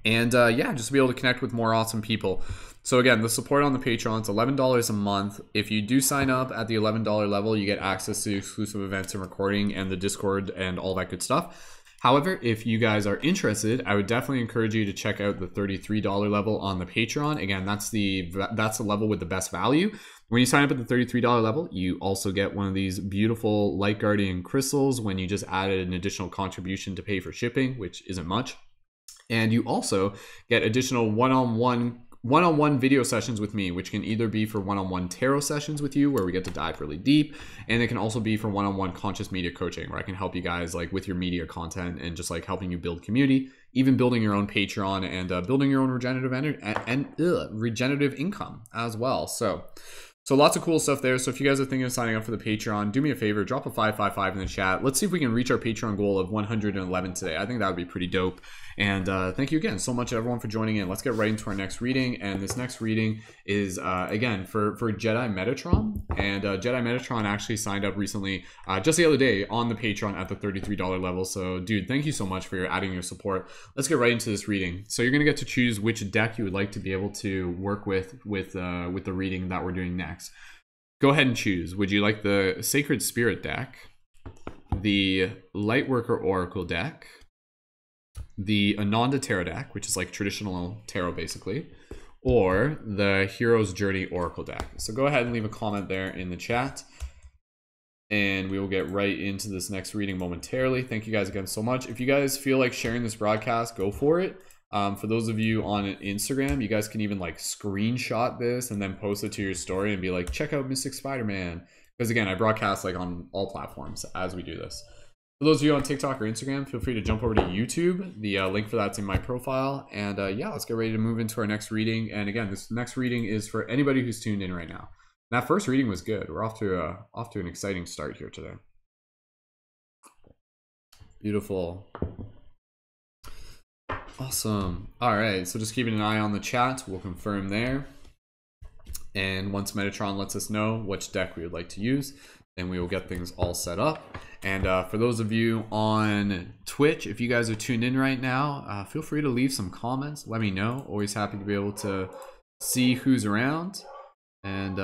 And yeah, just be able to connect with more awesome people. So again, the support on the Patreon, it's $11 a month. If you do sign up at the $11 level, you get access to exclusive events and recording and the Discord and all that good stuff. However, if you guys are interested, I would definitely encourage you to check out the $33 level on the Patreon. Again, that's the level with the best value. When you sign up at the $33 level, you also get one of these beautiful Light Guardian crystals when you just added an additional contribution to pay for shipping, which isn't much. And you also get additional one-on-one video sessions with me, which can either be for one-on-one tarot sessions with you where we get to dive really deep, and it can also be for one-on-one conscious media coaching where I can help you guys like with your media content and just like helping you build community, even building your own Patreon and building your own regenerative income as well. So lots of cool stuff there. So if you guys are thinking of signing up for the Patreon, do me a favor, drop a 555 in the chat. Let's see if we can reach our Patreon goal of 111 today. I think that would be pretty dope. And thank you again so much, everyone, for joining in. Let's get right into our next reading. And this next reading is, again, for Jedi Metatron. And Jedi Metatron actually signed up recently, just the other day, on the Patreon at the $33 level. So, dude, thank you so much for adding your support. Let's get right into this reading. So you're going to get to choose which deck you would like to be able to work with the reading that we're doing next. Go ahead and choose. Would you like the Sacred Spirit deck, the Lightworker Oracle deck, the Ananda Tarot deck, which is like traditional tarot basically, or the Hero's Journey Oracle deck? So go ahead and leave a comment there in the chat, and we will get right into this next reading momentarily. Thank you guys again so much. If you guys feel like sharing this broadcast, go for it. For those of you on Instagram, you guys can even like screenshot this and then post it to your story and be like, check out Mystic Spider-Man. Because again, I broadcast like on all platforms as we do this. For those of you on TikTok or Instagram, feel free to jump over to YouTube. The link for that's in my profile. And yeah, let's get ready to move into our next reading. And again, this next reading is for anybody who's tuned in right now. That first reading was good. We're off to an exciting start here today. Beautiful. Awesome. All right, so just keeping an eye on the chat. We'll confirm there. And once Metatron lets us know which deck we would like to use, then we will get things all set up. And for those of you on Twitch, if you guys are tuned in right now, feel free to leave some comments. Let me know. Always happy to be able to see who's around. And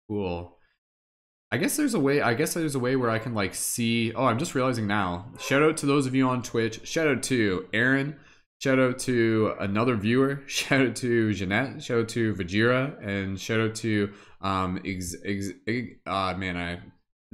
cool. I guess there's a way where I can like see. Oh, I'm just realizing now. Shout out to those of you on Twitch. Shout out to Aaron. Shout out to another viewer. Shout out to Jeanette. Shout out to Vajira, and shout out to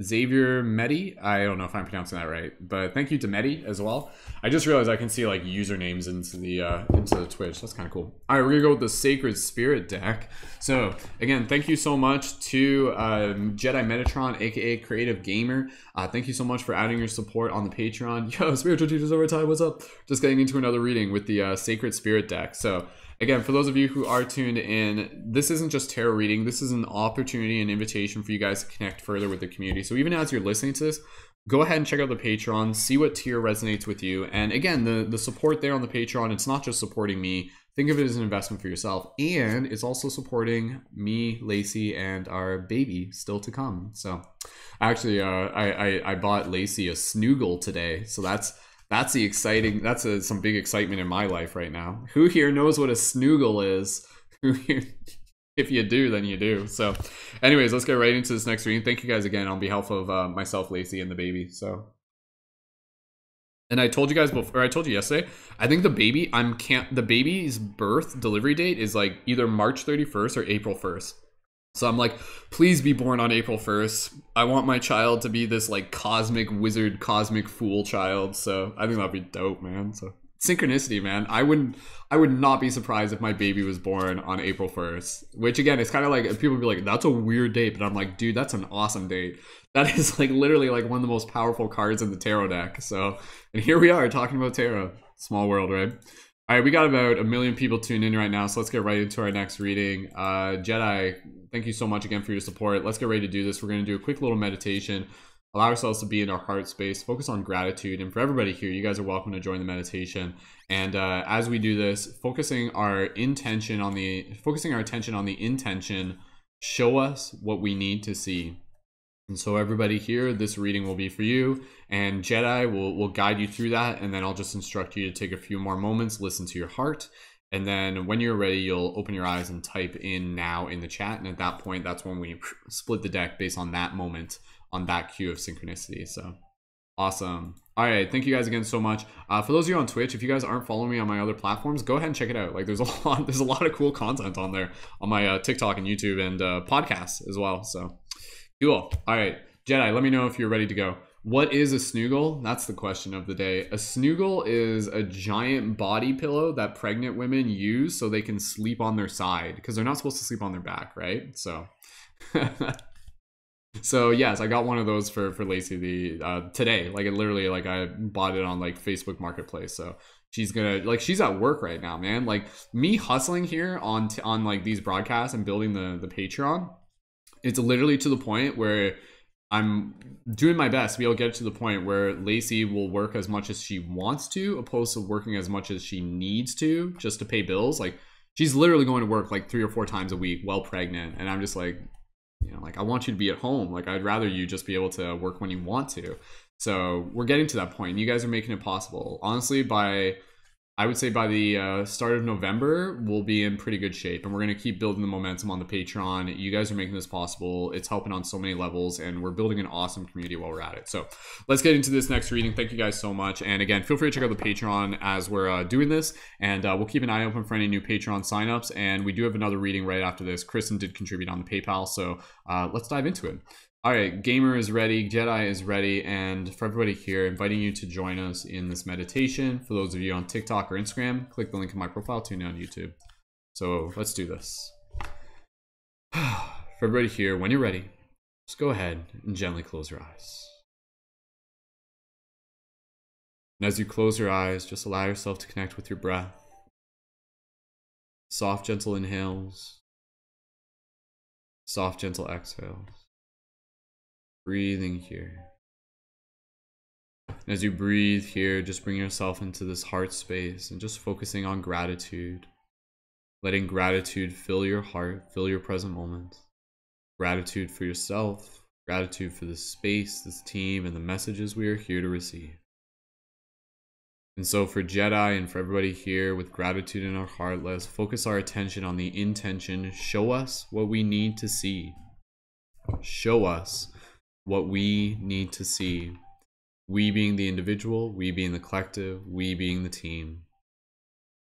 Xavier Medi. I don't know if I'm pronouncing that right, but thank you to Medi as well. I just realized I can see like usernames into the Twitch. That's kind of cool. All right, we're gonna go with the Sacred Spirit deck. So again, thank you so much to Jedi Metatron, aka Creative Gamer. Thank you so much for adding your support on the Patreon. Yo, Spiritual Teachers Over Time, what's up? Just getting into another reading with the Sacred Spirit deck. So again, for those of you who are tuned in, this isn't just tarot reading. This is an opportunity, an invitation for you guys to connect further with the community. So even as you're listening to this, go ahead and check out the Patreon, see what tier resonates with you. And again, the support there on the Patreon, it's not just supporting me. Think of it as an investment for yourself. And it's also supporting me, Lacey, and our baby still to come. So actually, I bought Lacey a Snoogle today. So that's the exciting, some big excitement in my life right now. Who here knows what a Snoogle is? Who here? If you do, then you do. So anyways, let's get right into this next reading. Thank you guys again on behalf of myself, Lacey, and the baby. So, and I told you guys before, or I told you yesterday, I think the baby's birth delivery date is like either March 31st or April 1st. So I'm like, please be born on April 1st. I want my child to be this like cosmic wizard, cosmic fool child. So I think that'd be dope, man. So synchronicity, man. I would not be surprised if my baby was born on April 1st. Which again, it's kind of like people would be like, that's a weird date, but I'm like, dude, that's an awesome date. That is like literally like one of the most powerful cards in the tarot deck. So, and here we are talking about tarot. Small world, right? All right, we got about 1 million people tuned in right now, so let's get right into our next reading. Jedi, thank you so much again for your support. Let's get ready to do this. We're going to do a quick little meditation, allow ourselves to be in our heart space, focus on gratitude. And for everybody here, you guys are welcome to join the meditation. And as we do this, focusing our attention on the intention, show us what we need to see. And so everybody here, this reading will be for you, and Jedi will guide you through that, and then I'll just instruct you to take a few more moments, listen to your heart, and then when you're ready, you'll open your eyes and type in now in the chat, and at that point, that's when we split the deck based on that moment, on that cue of synchronicity. So awesome. All right, thank you guys again so much. For those of you on Twitch, if you guys aren't following me on my other platforms, go ahead and check it out. Like there's a lot of cool content on there, on my TikTok and YouTube and podcasts as well. So cool. All right, Jedi, let me know if you're ready to go. What is a snoogle? That's the question of the day. A snoogle is a giant body pillow that pregnant women use so they can sleep on their side, because they're not supposed to sleep on their back, right? So, so yes, I got one of those for Lacey today. Like it literally, like I bought it on like Facebook Marketplace. So she's at work right now, man. Like me hustling here on like these broadcasts and building the Patreon. It's literally to the point where I'm doing my best to be able to get to the point where Lacey will work as much as she wants to, opposed to working as much as she needs to just to pay bills. Like she's literally going to work like 3 or 4 times a week while pregnant. And I'm just like, you know, like I want you to be at home. Like I'd rather you just be able to work when you want to. So we're getting to that point. You guys are making it possible. Honestly, I would say by the start of November, we'll be in pretty good shape, and we're going to keep building the momentum on the Patreon. You guys are making this possible. It's helping on so many levels, and we're building an awesome community while we're at it. So let's get into this next reading. Thank you guys so much. And again, feel free to check out the Patreon as we're doing this, and we'll keep an eye open for any new Patreon signups. And we do have another reading right after this. Kristen did contribute on the PayPal, so let's dive into it. All right, Gamer is ready, Jedi is ready, and for everybody here, inviting you to join us in this meditation. For those of you on TikTok or Instagram, click the link in my profile, tune in on YouTube. So let's do this. For everybody here, when you're ready, just go ahead and gently close your eyes. And as you close your eyes, just allow yourself to connect with your breath. Soft, gentle inhales. Soft, gentle exhales. Breathing here. And as you breathe here, just bring yourself into this heart space and just focusing on gratitude. Letting gratitude fill your heart, fill your present moment. Gratitude for yourself, gratitude for this space, this team, and the messages we are here to receive. And so for Jedi and for everybody here, with gratitude in our heart, let us focus our attention on the intention. Show us what we need to see. Show us what we need to see. We being the individual, we being the collective, we being the team.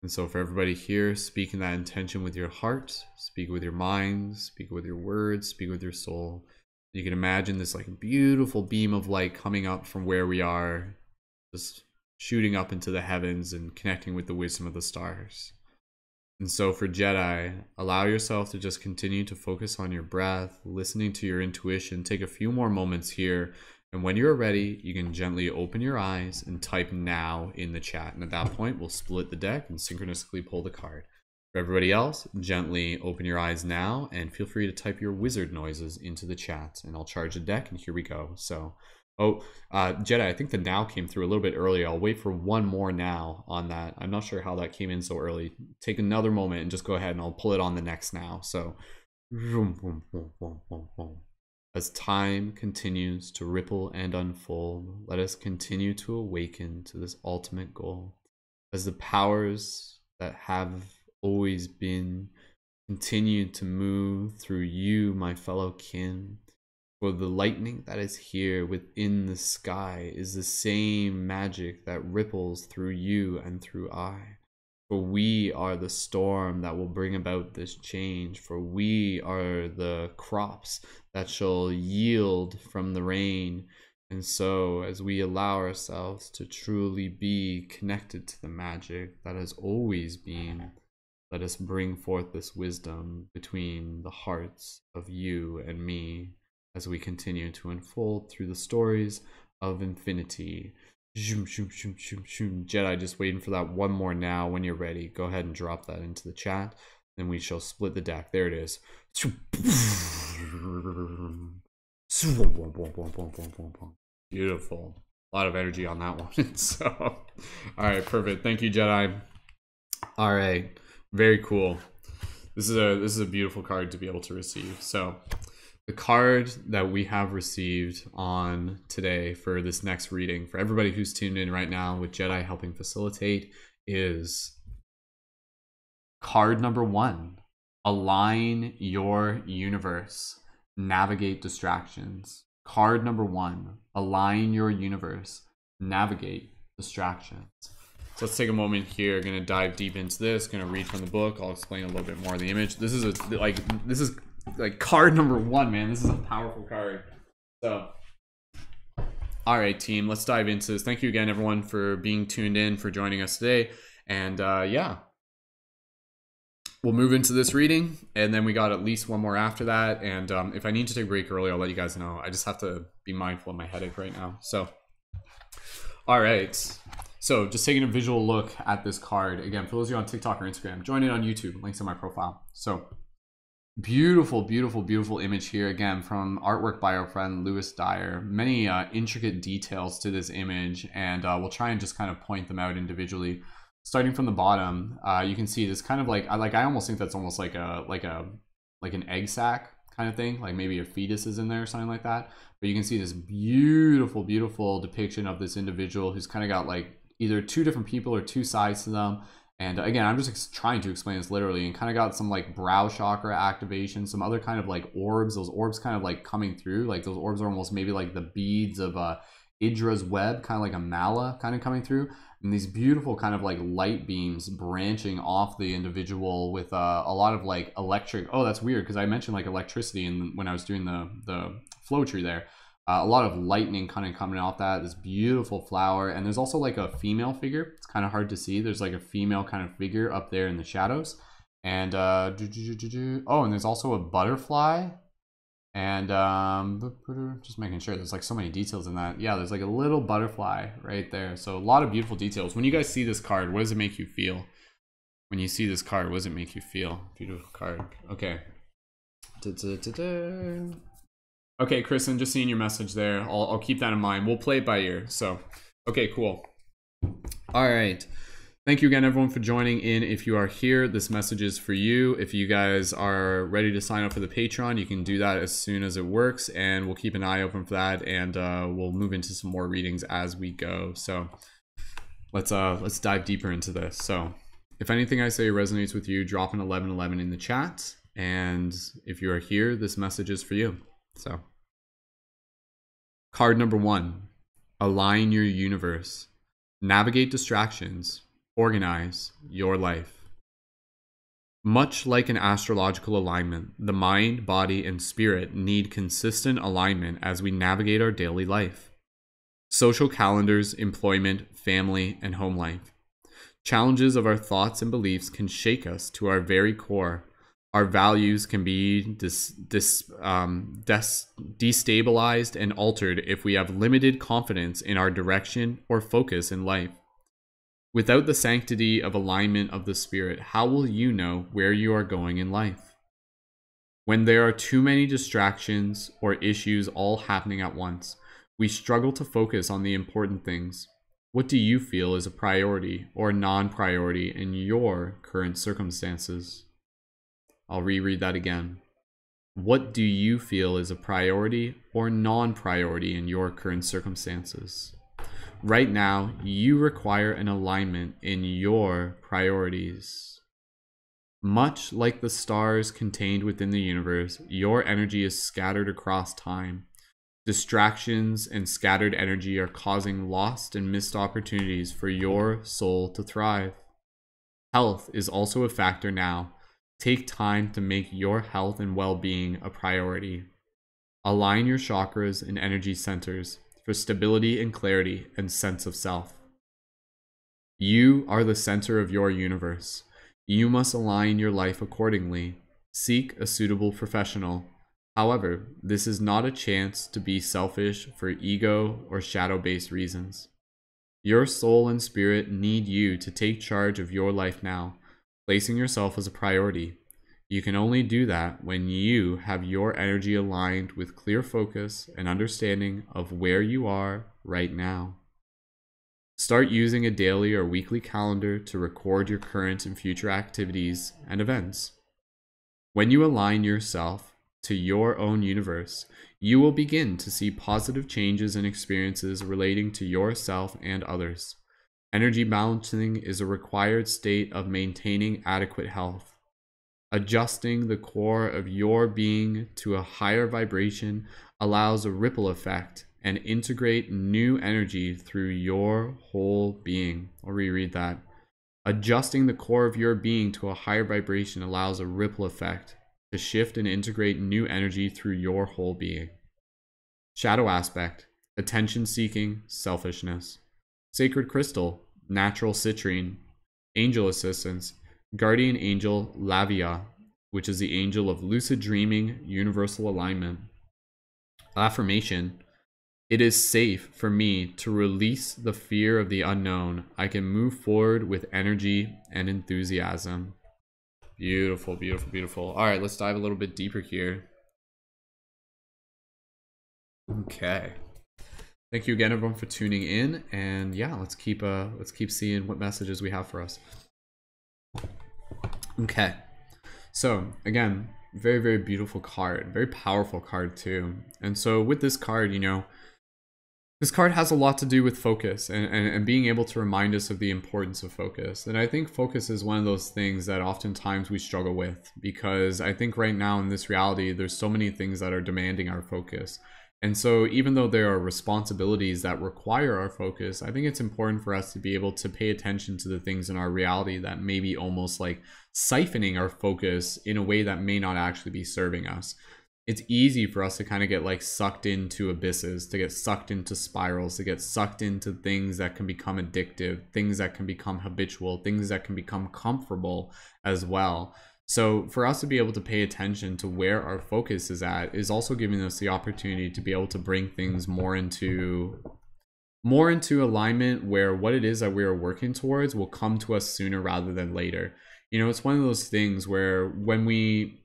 And so for everybody here, speaking that intention with your heart, speak with your mind, speak with your words, speak with your soul. You can imagine this like beautiful beam of light coming up from where we are, just shooting up into the heavens and connecting with the wisdom of the stars. And so for Jedi, allow yourself to just continue to focus on your breath, listening to your intuition. Take a few more moments here. And when you're ready, you can gently open your eyes and type now in the chat. And at that point, we'll split the deck and synchronistically pull the card. For everybody else, gently open your eyes now and feel free to type your wizard noises into the chat. And I'll charge the deck, and here we go. So, Jedi, I think the now came through a little bit earlier. I'll wait for one more now on that. I'm not sure how that came in so early. Take another moment and just go ahead and I'll pull it on the next now. So, as time continues to ripple and unfold, let us continue to awaken to this ultimate goal. As the powers that have always been continue to move through you, my fellow kin. For the lightning that is here within the sky is the same magic that ripples through you and through I. For we are the storm that will bring about this change. For we are the crops that shall yield from the rain. And so, as we allow ourselves to truly be connected to the magic that has always been, let us bring forth this wisdom between the hearts of you and me as we continue to unfold through the stories of infinity. Jedi, just waiting for that one more now. When you're ready, go ahead and drop that into the chat. Then we shall split the deck. There it is. Beautiful. A lot of energy on that one. So, all right, perfect. Thank you, Jedi. All right, very cool. This is a beautiful card to be able to receive. So, the card that we have received on today for this next reading, for everybody who's tuned in right now with Jedi helping facilitate, is card number 1. Align your universe. Navigate distractions. Card number 1. Align your universe. Navigate distractions. So let's take a moment here. Going to dive deep into this. Going to read from the book. I'll explain a little bit more of the image. This is like card number 1, man. This is a powerful card. So, all right, team, let's dive into this. Thank you again, everyone, for being tuned in, for joining us today. And yeah, we'll move into this reading, and then we got at least one more after that. And if I need to take a break early, I'll let you guys know. I just have to be mindful of my headache right now. So, all right. So just taking a visual look at this card. Again, for those of you on TikTok or Instagram, join in on YouTube. Links in my profile. So, beautiful, beautiful, beautiful image here. Again, from artwork by our friend Lewis Dyer. Many intricate details to this image, and we'll try and just kind of point them out individually. Starting from the bottom, you can see this kind of like I almost think that's almost like an egg sac kind of thing, like maybe a fetus is in there or something like that. But you can see this beautiful, beautiful depiction of this individual who's kind of got like either two different people or two sides to them. And again, I'm just trying to explain this literally, and kind of got some like brow chakra activation, some other kind of like orbs, those orbs kind of like coming through, like those orbs are almost maybe like the beads of Idra's web, kind of like a mala kind of coming through, and these beautiful kind of like light beams branching off the individual with a lot of like electric. Oh, that's weird, because I mentioned like electricity and when I was doing the flow tree there. A lot of lightning kind of coming off that, this beautiful flower. And there's also like a female figure. It's kind of hard to see. There's like a female kind of figure up there in the shadows. And, oh, and there's also a butterfly. And just making sure, there's like so many details in that. Yeah, there's like a little butterfly right there. So a lot of beautiful details. When you guys see this card, what does it make you feel? When you see this card, what does it make you feel? Beautiful card. Okay. Okay, Kristen, just seeing your message there. I'll keep that in mind. We'll play it by ear. So, okay, cool. All right. Thank you again, everyone, for joining in. If you are here, this message is for you. If you guys are ready to sign up for the Patreon, you can do that as soon as it works, and we'll keep an eye open for that, and we'll move into some more readings as we go. So, let's dive deeper into this. So, if anything I say resonates with you, drop an 1111 in the chat, and if you are here, this message is for you. So, card number 1, align your universe, navigate distractions, organize your life. Much like an astrological alignment, the mind, body, and spirit need consistent alignment as we navigate our daily life. Social calendars, employment, family, and home life. Challenges of our thoughts and beliefs can shake us to our very core. Our values can be destabilized and altered if we have limited confidence in our direction or focus in life. Without the sanctity of alignment of the spirit, how will you know where you are going in life? When there are too many distractions or issues all happening at once, we struggle to focus on the important things. What do you feel is a priority or non-priority in your current circumstances? I'll reread that again. What do you feel is a priority or non-priority in your current circumstances? Right now, you require an alignment in your priorities. Much like the stars contained within the universe, your energy is scattered across time. Distractions and scattered energy are causing lost and missed opportunities for your soul to thrive. Health is also a factor now. Take time to make your health and well-being a priority. Align your chakras and energy centers for stability and clarity and sense of self. You are the center of your universe. You must align your life accordingly. Seek a suitable professional. However, this is not a chance to be selfish for ego or shadow-based reasons. Your soul and spirit need you to take charge of your life now, placing yourself as a priority. You can only do that when you have your energy aligned with clear focus and understanding of where you are right now. Start using a daily or weekly calendar to record your current and future activities and events. When you align yourself to your own universe, you will begin to see positive changes and experiences relating to yourself and others. Energy balancing is a required state of maintaining adequate health. Adjusting the core of your being to a higher vibration allows a ripple effect and integrate new energy through your whole being. I'll reread that. Adjusting the core of your being to a higher vibration allows a ripple effect to shift and integrate new energy through your whole being. Shadow aspect, attention seeking, selfishness. Sacred crystal, natural citrine. Angel assistance, guardian angel Lavia, which is the angel of lucid dreaming, universal alignment. Affirmation, it is safe for me to release the fear of the unknown. I can move forward with energy and enthusiasm. Beautiful, beautiful, beautiful. All right, let's dive a little bit deeper here. Okay. Thank you again, everyone, for tuning in. And yeah, let's keep seeing what messages we have for us. Okay. So again, very, very beautiful card, very powerful card too. And so with this card, you know, this card has a lot to do with focus and being able to remind us of the importance of focus. And I think focus is one of those things that oftentimes we struggle with, because I think right now in this reality, there's so many things that are demanding our focus. And so even though there are responsibilities that require our focus, I think it's important for us to be able to pay attention to the things in our reality that may be almost like siphoning our focus in a way that may not actually be serving us. It's easy for us to kind of get like sucked into abysses, to get sucked into spirals, to get sucked into things that can become addictive, things that can become habitual, things that can become comfortable as well. So for us to be able to pay attention to where our focus is at is also giving us the opportunity to be able to bring things more into alignment, where what it is that we are working towards will come to us sooner rather than later. You know, it's one of those things where when we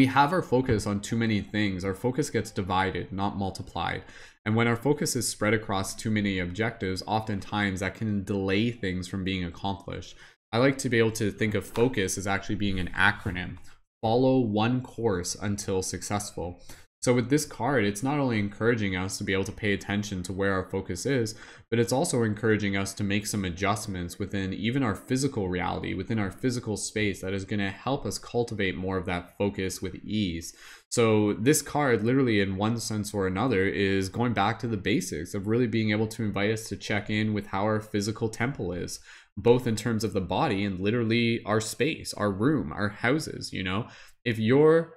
have our focus on too many things, our focus gets divided, not multiplied. And when our focus is spread across too many objectives, oftentimes that can delay things from being accomplished. I like to be able to think of focus as actually being an acronym. Follow one course until successful. So with this card, it's not only encouraging us to be able to pay attention to where our focus is, but it's also encouraging us to make some adjustments within even our physical reality, within our physical space, that is going to help us cultivate more of that focus with ease. So this card, literally in one sense or another, is going back to the basics of really being able to invite us to check in with how our physical temple is, both in terms of the body and literally our space, our room, our houses. You know, if your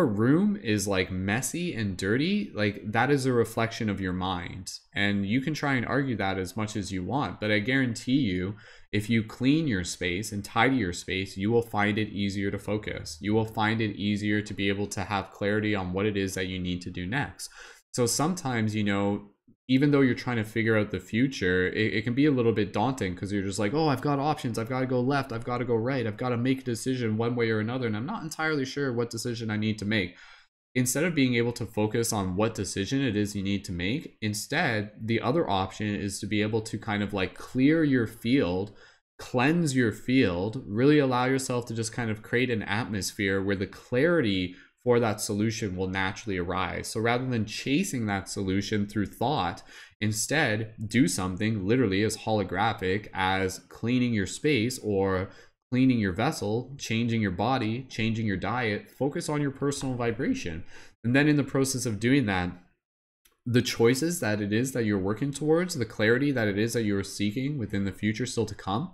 room is like messy and dirty, like that is a reflection of your mind. And you can try and argue that as much as you want, but I guarantee you, if you clean your space and tidy your space, you will find it easier to focus. You will find it easier to be able to have clarity on what it is that you need to do next. So sometimes, you know, even though you're trying to figure out the future, it can be a little bit daunting, because you're just like, oh, I've got options. I've got to go left. I've got to go right. I've got to make a decision one way or another, and I'm not entirely sure what decision I need to make. Instead of being able to focus on what decision it is you need to make, instead, the other option is to be able to kind of like clear your field, cleanse your field, really allow yourself to just kind of create an atmosphere where the clarity for that solution will naturally arise. So rather than chasing that solution through thought, instead do something literally as holographic as cleaning your space or cleaning your vessel, changing your body, changing your diet. Focus on your personal vibration. And then in the process of doing that, the choices that it is that you're working towards, the clarity that it is that you're seeking within the future still to come,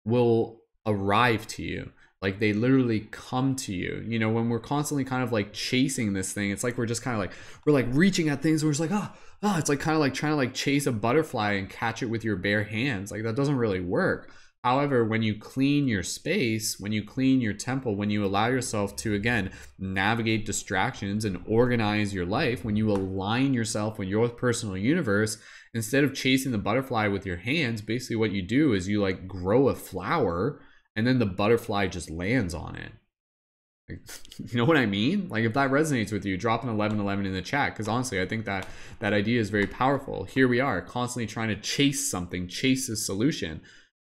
will arrive to you. Like they literally come to you. You know, when we're constantly kind of like chasing this thing, it's like we're just kind of like, we're like reaching at things. We're just like, it's like kind of like trying to like chase a butterfly and catch it with your bare hands. Like that doesn't really work. However, when you clean your space, when you clean your temple, when you allow yourself to, again, navigate distractions and organize your life, when you align yourself with your personal universe, instead of chasing the butterfly with your hands, basically what you do is you like grow a flower and then the butterfly just lands on it. You know what I mean? Like if that resonates with you, drop an 1111 in the chat, because honestly I think that that idea is very powerful. Here we are constantly trying to chase something, chase a solution.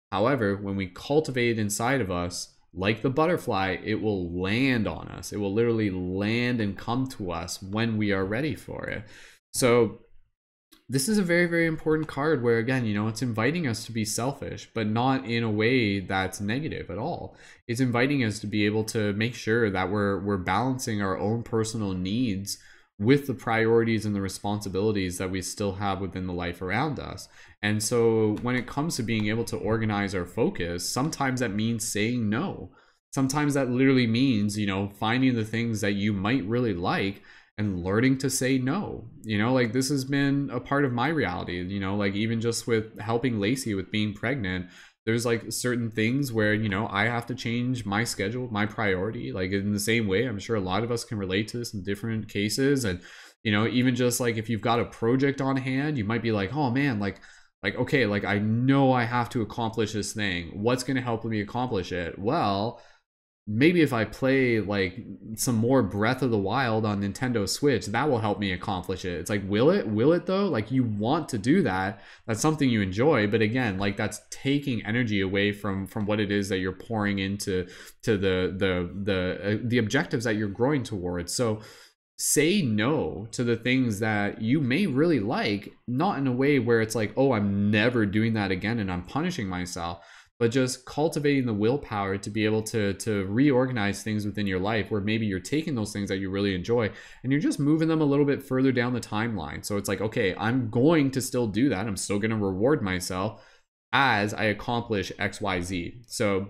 However, when we cultivate it inside of us, like the butterfly, it will land on us. It will literally land and come to us when we are ready for it. So this is a very, very important card where, again, you know, it's inviting us to be selfish, but not in a way that's negative at all. It's inviting us to be able to make sure that we're balancing our own personal needs with the priorities and the responsibilities that we still have within the life around us. And so when it comes to being able to organize our focus, sometimes that means saying no. Sometimes that literally means, you know, finding the things that you might really like and learning to say no. You know, like this has been a part of my reality, you know, like even just with helping Lacey with being pregnant, there's like certain things where, you know, I have to change my schedule, my priority. Like in the same way, I'm sure a lot of us can relate to this in different cases. And, you know, even just like if you've got a project on hand, you might be like, oh man, like, okay, like I know I have to accomplish this thing. What's going to help me accomplish it? Well, maybe if I play like some more Breath of the Wild on Nintendo Switch, that will help me accomplish it. It's like, will it though? Like you want to do that. That's something you enjoy. But again, like that's taking energy away from what it is that you're pouring into the objectives that you're growing towards. So say no to the things that you may really like, not in a way where it's like, oh, I'm never doing that again and I'm punishing myself, but just cultivating the willpower to be able to reorganize things within your life where maybe you're taking those things that you really enjoy and you're just moving them a little bit further down the timeline. So it's like, okay, I'm going to still do that. I'm still going to reward myself as I accomplish XYZ. So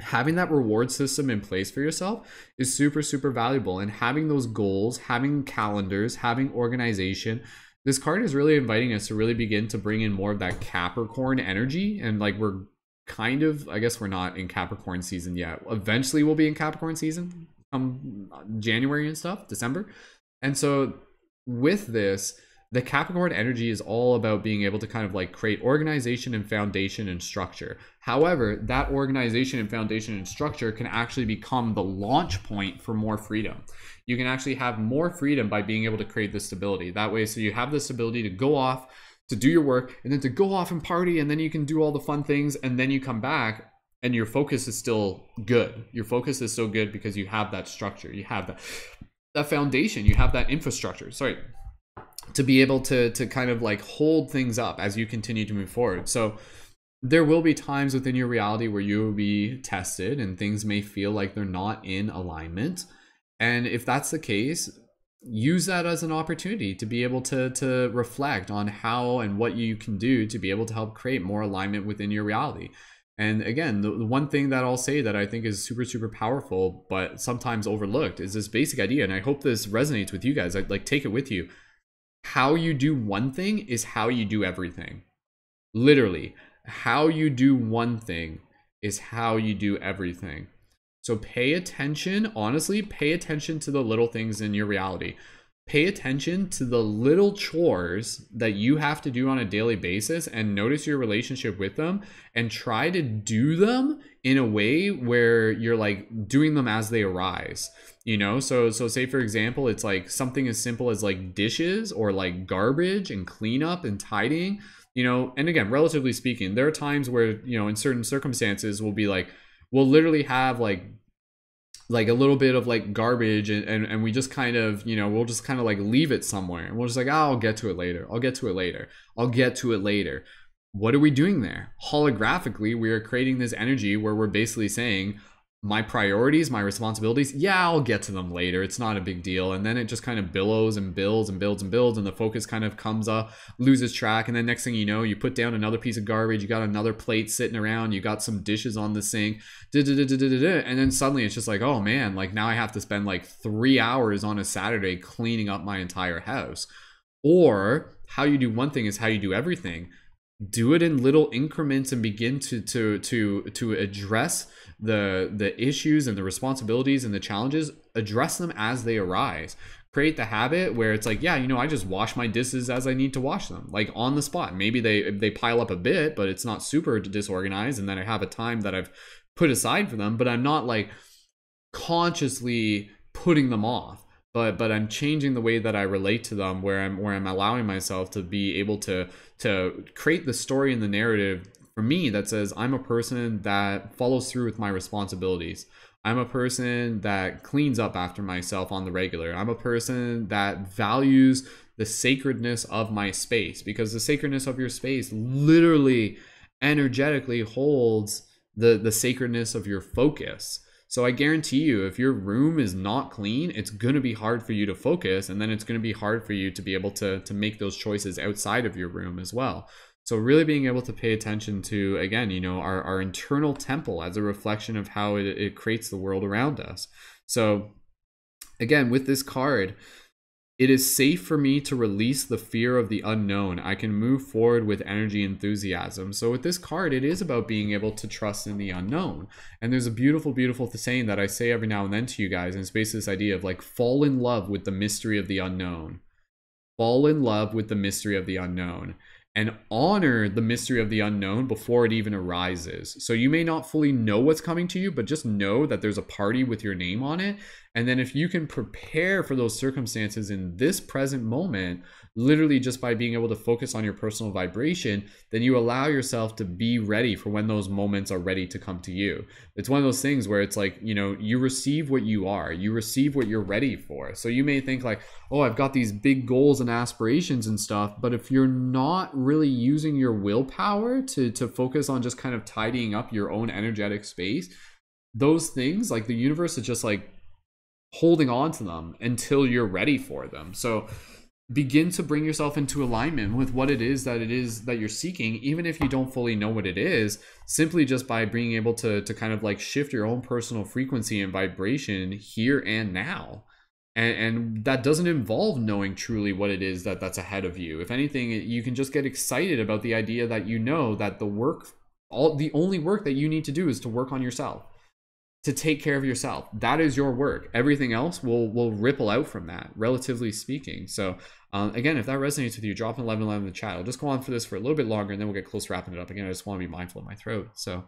having that reward system in place for yourself is super, super valuable. And having those goals, having calendars, having organization, this card is really inviting us to really begin to bring in more of that Capricorn energy. And like we're kind of, I guess we're not in Capricorn season yet. Eventually we'll be in Capricorn season January and stuff, December. And so with this, the Capricorn energy is all about being able to kind of like create organization and foundation and structure. However, that organization and foundation and structure can actually become the launch point for more freedom. You can actually have more freedom by being able to create this stability. That way, so you have this ability to go off, to do your work, and then to go off and party, and then you can do all the fun things, and then you come back and your focus is still good. Your focus is so good because you have that structure, you have that foundation, you have that infrastructure. Sorry. To be able to kind of like hold things up as you continue to move forward. So there will be times within your reality where you will be tested and things may feel like they're not in alignment. And if that's the case, use that as an opportunity to be able to reflect on how and what you can do to be able to help create more alignment within your reality. And again, the one thing that I'll say that I think is super, super powerful, but sometimes overlooked, is this basic idea. And I hope this resonates with you guys. I'd like take it with you. How you do one thing is how you do everything. Literally, how you do one thing is how you do everything. So pay attention, honestly, pay attention to the little things in your reality. Pay attention to the little chores that you have to do on a daily basis and notice your relationship with them and try to do them in a way where you're like doing them as they arise. You know, so say for example, it's like something as simple as like dishes or like garbage and cleanup and tidying, you know. And again, relatively speaking, there are times where, you know, in certain circumstances we'll be like, we'll literally have like a little bit of like garbage and we just kind of, you know, we'll just kind of like leave it somewhere and we'll just like, oh, I'll get to it later. I'll get to it later. I'll get to it later. What are we doing there? Holographically, we are creating this energy where we're basically saying, my priorities, my responsibilities, yeah, I'll get to them later. It's not a big deal. And then it just kind of billows and builds and builds and builds, and the focus kind of comes up, loses track. And then next thing you know, you put down another piece of garbage, you got another plate sitting around, you got some dishes on the sink, and then suddenly it's just like, oh man, like now I have to spend like 3 hours on a Saturday cleaning up my entire house. Or how you do one thing is how you do everything. Do it in little increments and begin to address the issues and the responsibilities and the challenges. Address them as they arise. Create the habit where it's like, yeah, you know, I just wash my dishes as I need to wash them, like on the spot. Maybe they pile up a bit, but it's not super disorganized, and then I have a time that I've put aside for them, but I'm not like consciously putting them off. But I'm changing the way that I relate to them, where I'm allowing myself to be able to create the story and the narrative for me that says I'm a person that follows through with my responsibilities. I'm a person that cleans up after myself on the regular. I'm a person that values the sacredness of my space, because the sacredness of your space literally energetically holds the sacredness of your focus. So I guarantee you, if your room is not clean, it's going to be hard for you to focus, and then it's going to be hard for you to be able to make those choices outside of your room as well. So really being able to pay attention to, again, you know, our internal temple as a reflection of how it creates the world around us. So again, with this card, it is safe for me to release the fear of the unknown. I can move forward with energy and enthusiasm. So with this card, it is about being able to trust in the unknown. And there's a beautiful, beautiful saying that I say every now and then to you guys. And it's basically this idea of like, fall in love with the mystery of the unknown. Fall in love with the mystery of the unknown. And honor the mystery of the unknown before it even arises. So you may not fully know what's coming to you, but just know that there's a party with your name on it. And then if you can prepare for those circumstances in this present moment, literally just by being able to focus on your personal vibration, then you allow yourself to be ready for when those moments are ready to come to you. It's one of those things where it's like, you know, you receive what you are, you receive what you're ready for. So you may think like, oh, I've got these big goals and aspirations and stuff, but if you're not really using your willpower to focus on just kind of tidying up your own energetic space, those things, like the universe is just like holding on to them until you're ready for them. So begin to bring yourself into alignment with what it is that you're seeking, even if you don't fully know what it is, simply just by being able to kind of like shift your own personal frequency and vibration here and now. And that doesn't involve knowing truly what it is that's ahead of you. If anything, you can just get excited about the idea that you know that the only work that you need to do is to work on yourself, to take care of yourself. That is your work. Everything else will ripple out from that, relatively speaking. So again, if that resonates with you, drop an 1111 in the chat. I'll just go on for this for a little bit longer, and then we'll get close to wrapping it up. Again, I just want to be mindful of my throat. So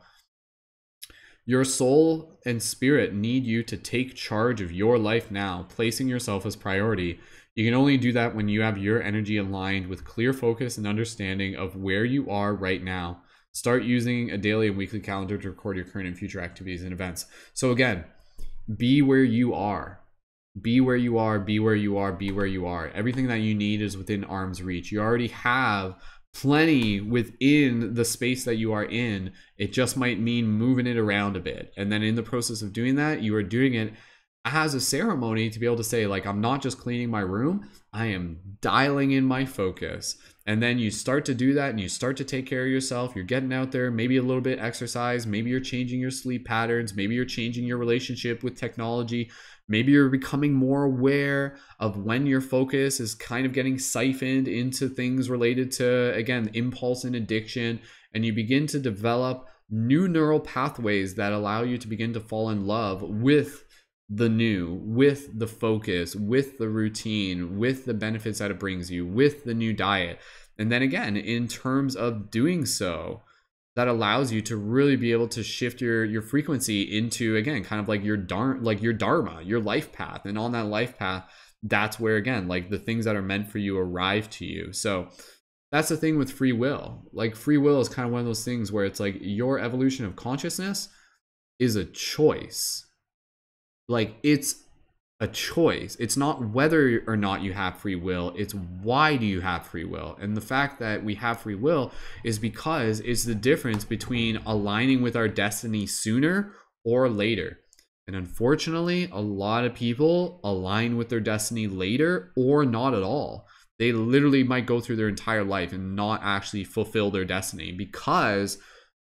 your soul and spirit need you to take charge of your life now, placing yourself as priority. You can only do that when you have your energy aligned with clear focus and understanding of where you are right now. Start using a daily and weekly calendar to record your current and future activities and events. So again, be where you are. Be where you are, be where you are, be where you are. Everything that you need is within arm's reach. You already have plenty within the space that you are in. It just might mean moving it around a bit. And then in the process of doing that, you are doing it as a ceremony to be able to say, like, I'm not just cleaning my room, I am dialing in my focus. And then you start to do that and you start to take care of yourself. You're getting out there, maybe a little bit exercise, maybe you're changing your sleep patterns, maybe you're changing your relationship with technology, maybe you're becoming more aware of when your focus is kind of getting siphoned into things related to, again, impulse and addiction, and you begin to develop new neural pathways that allow you to begin to fall in love with the new, with the focus, with the routine, with the benefits that it brings you, with the new diet. And then again, in terms of doing so, that allows you to really be able to shift your frequency into, again, kind of like your dharma, your life path. And on that life path, that's where, again, like the things that are meant for you arrive to you. So that's the thing with free will. Like free will is kind of one of those things where it's like your evolution of consciousness is a choice. Like it's a choice. It's not whether or not you have free will, it's why do you have free will. And the fact that we have free will is because it's the difference between aligning with our destiny sooner or later. And unfortunately, a lot of people align with their destiny later or not at all. They literally might go through their entire life and not actually fulfill their destiny because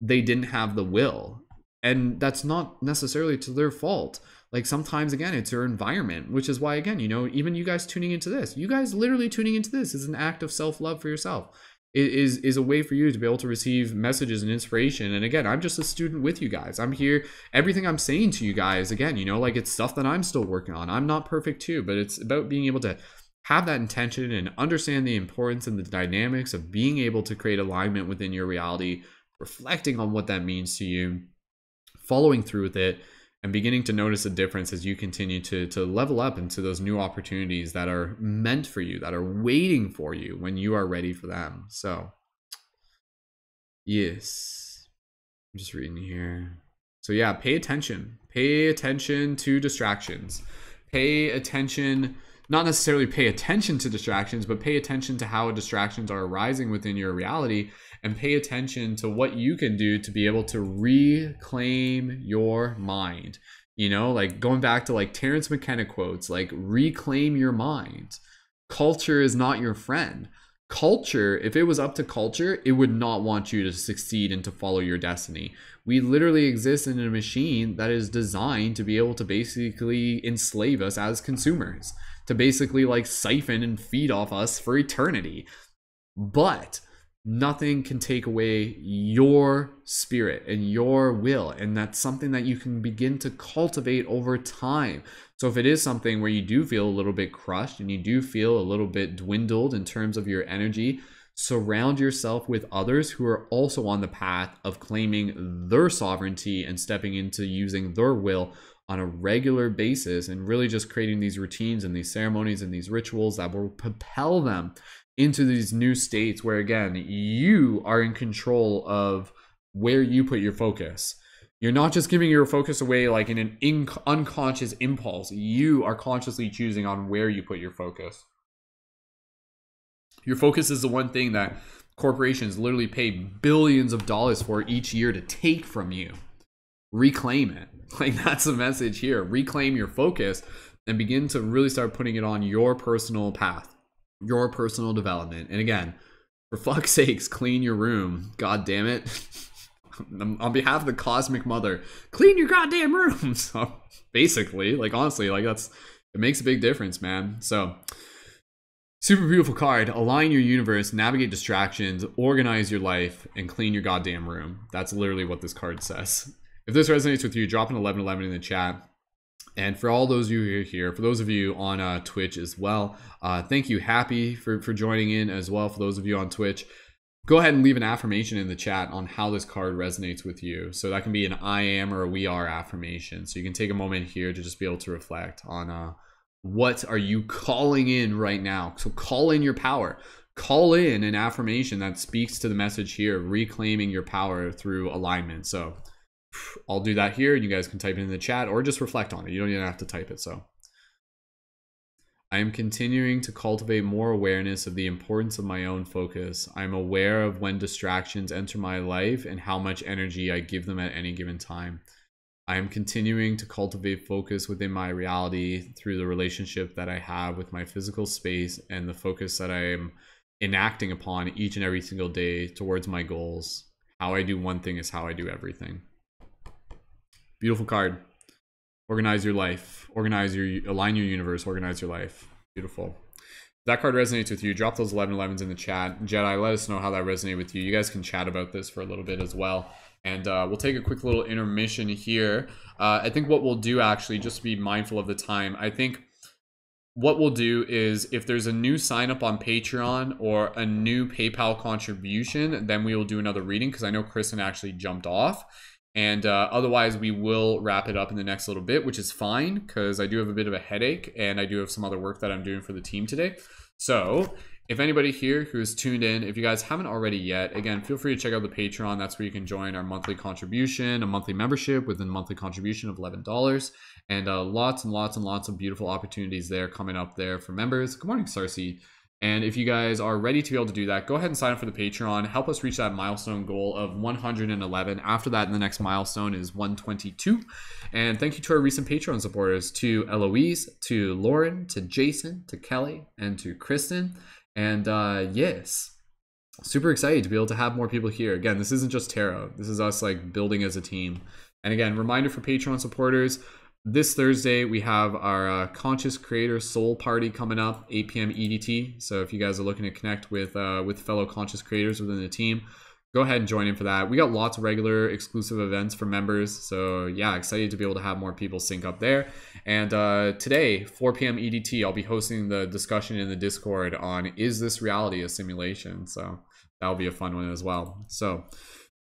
they didn't have the will. And that's not necessarily to their fault. Like sometimes, again, it's your environment, which is why, again, you know, even you guys tuning into this, you guys literally tuning into this is an act of self-love for yourself. It is a way for you to be able to receive messages and inspiration. And again, I'm just a student with you guys. I'm here. Everything I'm saying to you guys, again, you know, like it's stuff that I'm still working on. I'm not perfect too, but it's about being able to have that intention and understand the importance and the dynamics of being able to create alignment within your reality, reflecting on what that means to you, following through with it, and beginning to notice a difference as you continue to level up into those new opportunities that are meant for you, that are waiting for you when you are ready for them. So, yes, I'm just reading here. So yeah, pay attention. Pay attention to distractions. Pay attention, not necessarily pay attention to distractions, but pay attention to how distractions are arising within your reality, and pay attention to what you can do to be able to reclaim your mind. You know, like going back to like Terrence McKenna quotes, like reclaim your mind. Culture is not your friend. Culture, if it was up to culture, it would not want you to succeed and to follow your destiny. We literally exist in a machine that is designed to be able to basically enslave us as consumers, to basically like siphon and feed off us for eternity. But nothing can take away your spirit and your will, and that's something that you can begin to cultivate over time. So if it is something where you do feel a little bit crushed and you do feel a little bit dwindled in terms of your energy, surround yourself with others who are also on the path of claiming their sovereignty and stepping into using their will on a regular basis, and really just creating these routines and these ceremonies and these rituals that will propel them into these new states where, again, you are in control of where you put your focus. You're not just giving your focus away like in an unconscious impulse. You are consciously choosing on where you put your focus. Your focus is the one thing that corporations literally pay billions of dollars for each year to take from you. Reclaim it. Like, that's the message here. Reclaim your focus and begin to really start putting it on your personal path, your personal development. And again, for fuck's sakes, clean your room. God damn it. On behalf of the cosmic mother, clean your goddamn room. So basically, like, honestly, like, it makes a big difference, man. So super beautiful card. Align your universe, navigate distractions, organize your life, and clean your goddamn room. That's literally what this card says. If this resonates with you, drop an 1111 in the chat. And for all those of you who are here, for those of you on Twitch as well, thank you. Happy for joining in as well. For those of you on Twitch, go ahead and leave an affirmation in the chat on how this card resonates with you. So that can be an I am or a we are affirmation. So you can take a moment here to just be able to reflect on what are you calling in right now. So call in your power. Call in an affirmation that speaks to the message here, reclaiming your power through alignment. So I'll do that here. You guys can type it in the chat or just reflect on it. You don't even have to type it. So I am continuing to cultivate more awareness of the importance of my own focus. I'm aware of when distractions enter my life and how much energy I give them at any given time. I am continuing to cultivate focus within my reality through the relationship that I have with my physical space and the focus that I am enacting upon each and every single day towards my goals. How I do one thing is how I do everything. Beautiful card. Organize your life. Align your universe. Organize your life. Beautiful. If that card resonates with you, drop those 1111s in the chat. Jedi, let us know how that resonated with you. You guys can chat about this for a little bit as well. And we'll take a quick little intermission here. I think what we'll do, actually, just to be mindful of the time, I think what we'll do is if there's a new sign up on Patreon or a new PayPal contribution, then we will do another reading, because I know Kristen actually jumped off. And otherwise, we will wrap it up in the next little bit, which is fine, because I do have a bit of a headache and I do have some other work that I'm doing for the team today. So if anybody here who's tuned in, if you guys haven't already yet, again, feel free to check out the Patreon. That's where you can join our monthly contribution, a monthly membership with a monthly contribution of $11. And lots and lots and lots of beautiful opportunities there coming up there for members. Good morning, Sarcy. And if you guys are ready to be able to do that, go ahead and sign up for the Patreon. Help us reach that milestone goal of 111. After that, the next milestone is 122. And thank you to our recent Patreon supporters, to Eloise, to Lauren, to Jason, to Kelly, and to Kristen. And yes, super excited to be able to have more people here. Again, this isn't just tarot. This is us like building as a team. And again, reminder for Patreon supporters, this Thursday, we have our Conscious Creator Soul Party coming up, 8 p.m. EDT. So if you guys are looking to connect with fellow conscious creators within the team, go ahead and join in for that. We got lots of regular exclusive events for members. So yeah, excited to be able to have more people sync up there. And today, 4 p.m. EDT, I'll be hosting the discussion in the Discord on, is this reality a simulation? So that'll be a fun one as well. So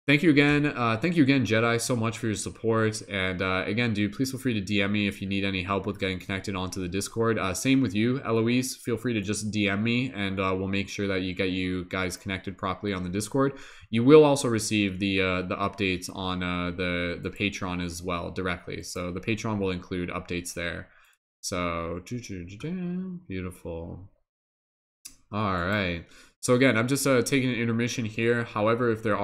thank you again, Jedi, so much for your support. And again, dude, please feel free to DM me if you need any help with getting connected onto the Discord. Same with you, Eloise. Feel free to just DM me, and we'll make sure that you guys connected properly on the Discord. You will also receive the updates on the Patreon as well directly. So the Patreon will include updates there. So beautiful. All right. So again, I'm just taking an intermission here. However, if there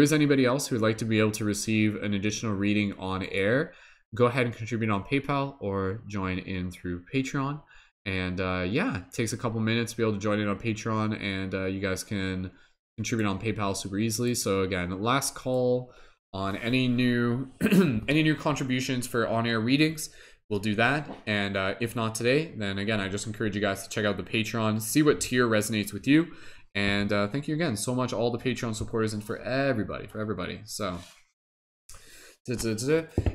is anybody else who would like to be able to receive an additional reading on air, go ahead and contribute on PayPal or join in through Patreon. And yeah, it takes a couple minutes to be able to join in on Patreon, and you guys can contribute on PayPal super easily. So again, last call on any new any new contributions for on-air readings. We'll do that, and if not today, then again, I just encourage you guys to check out the Patreon, see what tier resonates with you, and thank you again so much, all the Patreon supporters, and for everybody. So,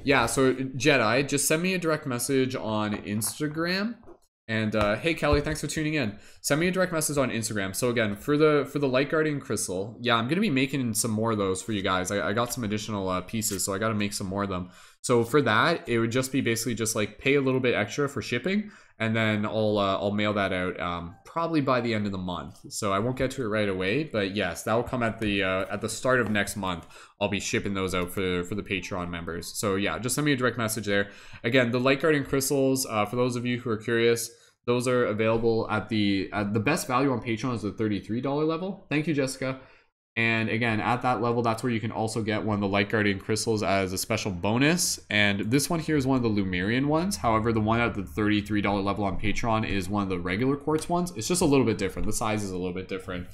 yeah, so Jedi, just send me a direct message on Instagram, and hey Kelly, thanks for tuning in. Send me a direct message on Instagram. So again, for the Light Guardian Crystal, yeah, I'm gonna be making some more of those for you guys. I got some additional pieces, so I gotta make some more of them. So for that, it would just be basically just like pay a little bit extra for shipping, and then I'll mail that out probably by the end of the month. So I won't get to it right away, but yes, that will come at the start of next month. I'll be shipping those out for the Patreon members. So yeah, just send me a direct message there. Again, the Light Guardian crystals, for those of you who are curious, those are available at the best value on Patreon is the $33 level. Thank you, Jessica. And again, at that level, that's where you can also get one of the Light Guardian crystals as a special bonus. And this one here is one of the Lumerian ones. However, the one at the $33 level on Patreon is one of the regular quartz ones. It's just a little bit different. The size is a little bit different.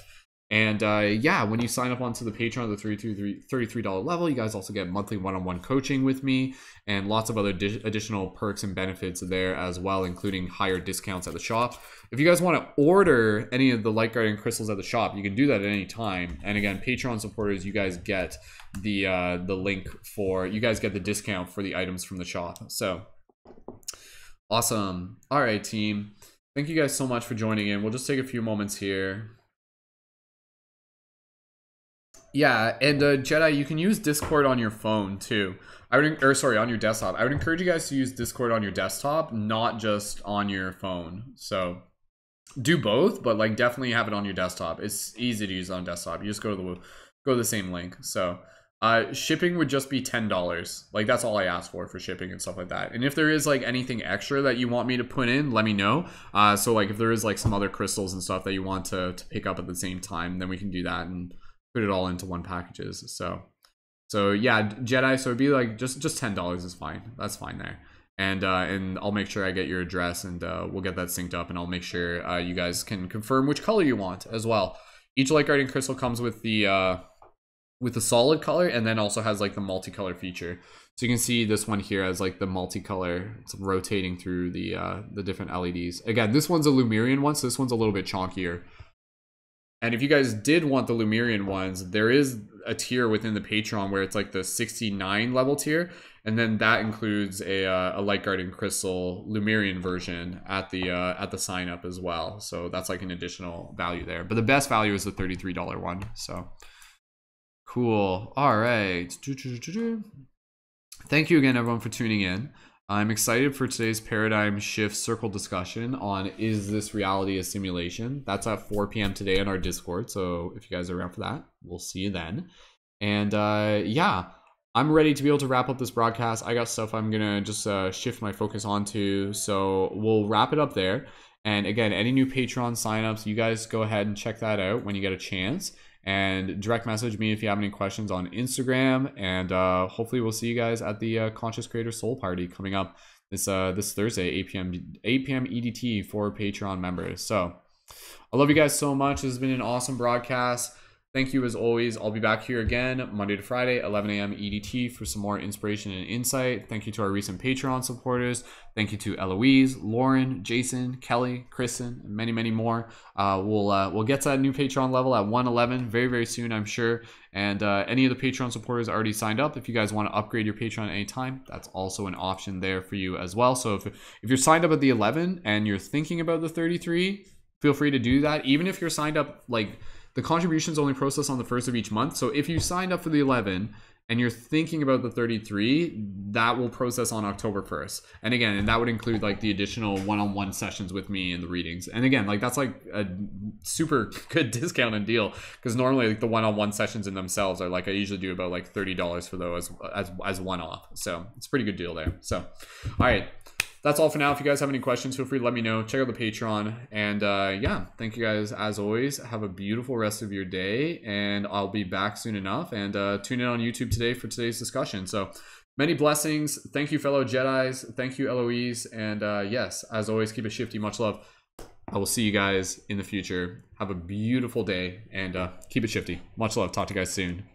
And yeah, when you sign up onto the Patreon at the $33 level, you guys also get monthly one-on-one coaching with me and lots of other additional perks and benefits there as well, including higher discounts at the shop. If you guys want to order any of the Light Guardian crystals at the shop, you can do that at any time. And again, Patreon supporters, you guys get the link for, you guys get the discount for the items from the shop. So awesome. All right, team. Thank you guys so much for joining in. We'll just take a few moments here. Yeah, and Jedi, you can use Discord on your phone too. On your desktop. I would encourage you guys to use Discord on your desktop, not just on your phone. So do both, but like definitely have it on your desktop. It's easy to use on desktop. You just go to the same link. So shipping would just be $10. Like that's all I ask for shipping and stuff like that. And if there is like anything extra that you want me to put in, let me know. So like if there is like some other crystals and stuff that you want to pick up at the same time, then we can do that and put it all into one packages. So yeah, Jedi, so it'd be like just $10 is fine. That's fine there. And I'll make sure I get your address, and we'll get that synced up, and I'll make sure you guys can confirm which color you want as well. Each Light Guardian crystal comes with the solid color, and then also has like the multicolor feature. So you can see this one here as like the multicolor. It's rotating through the different LEDs. Again, this one's a Lumerian one, so this one's a little bit chonkier. And if you guys did want the Lumerian ones, there is a tier within the Patreon where it's like the 69 level tier, and then that includes a Light Guardian crystal Lumerian version at the sign up as well. So that's like an additional value there. But the best value is the $33 one. So cool. All right. Thank you again, everyone, for tuning in. I'm excited for today's paradigm shift circle discussion on, is this reality a simulation? That's at 4 p.m. today on our Discord. So if you guys are around for that, we'll see you then. And yeah, I'm ready to be able to wrap up this broadcast. I got stuff I'm going to just shift my focus onto. So we'll wrap it up there. And again, any new Patreon signups, you guys go ahead and check that out when you get a chance. And direct message me if you have any questions on Instagram. And hopefully we'll see you guys at the Conscious Creator Soul Party coming up this Thursday, 8 p.m. EDT for Patreon members. So I love you guys so much. This has been an awesome broadcast. Thank you as always. I'll be back here again Monday to Friday, 11 a.m. EDT for some more inspiration and insight. Thank you to our recent Patreon supporters. Thank you to Eloise, Lauren, Jason, Kelly, Kristen, and many, many more. We'll get to that new Patreon level at 111 very, very soon, I'm sure. And any of the Patreon supporters already signed up. If you guys want to upgrade your Patreon at any time, that's also an option there for you as well. So if you're signed up at the 11 and you're thinking about the 33, feel free to do that. Even if you're signed up, like, the contributions only process on the 1st of each month. So if you signed up for the 11 and you're thinking about the 33, that will process on October 1st. And again, and that would include like the additional one-on-one sessions with me and the readings. And again, like that's like a super good discount and deal, because normally like the one-on-one sessions in themselves are like, I usually do about like $30 for those as one-off. So it's a pretty good deal there. So, all right. That's all for now. If you guys have any questions, feel free to let me know. Check out the Patreon. And yeah, thank you guys as always. Have a beautiful rest of your day. And I'll be back soon enough. And tune in on YouTube today for today's discussion. So many blessings. Thank you, fellow Jedis. Thank you, Eloise. And yes, as always, keep it shifty. Much love. I will see you guys in the future. Have a beautiful day and keep it shifty. Much love. Talk to you guys soon.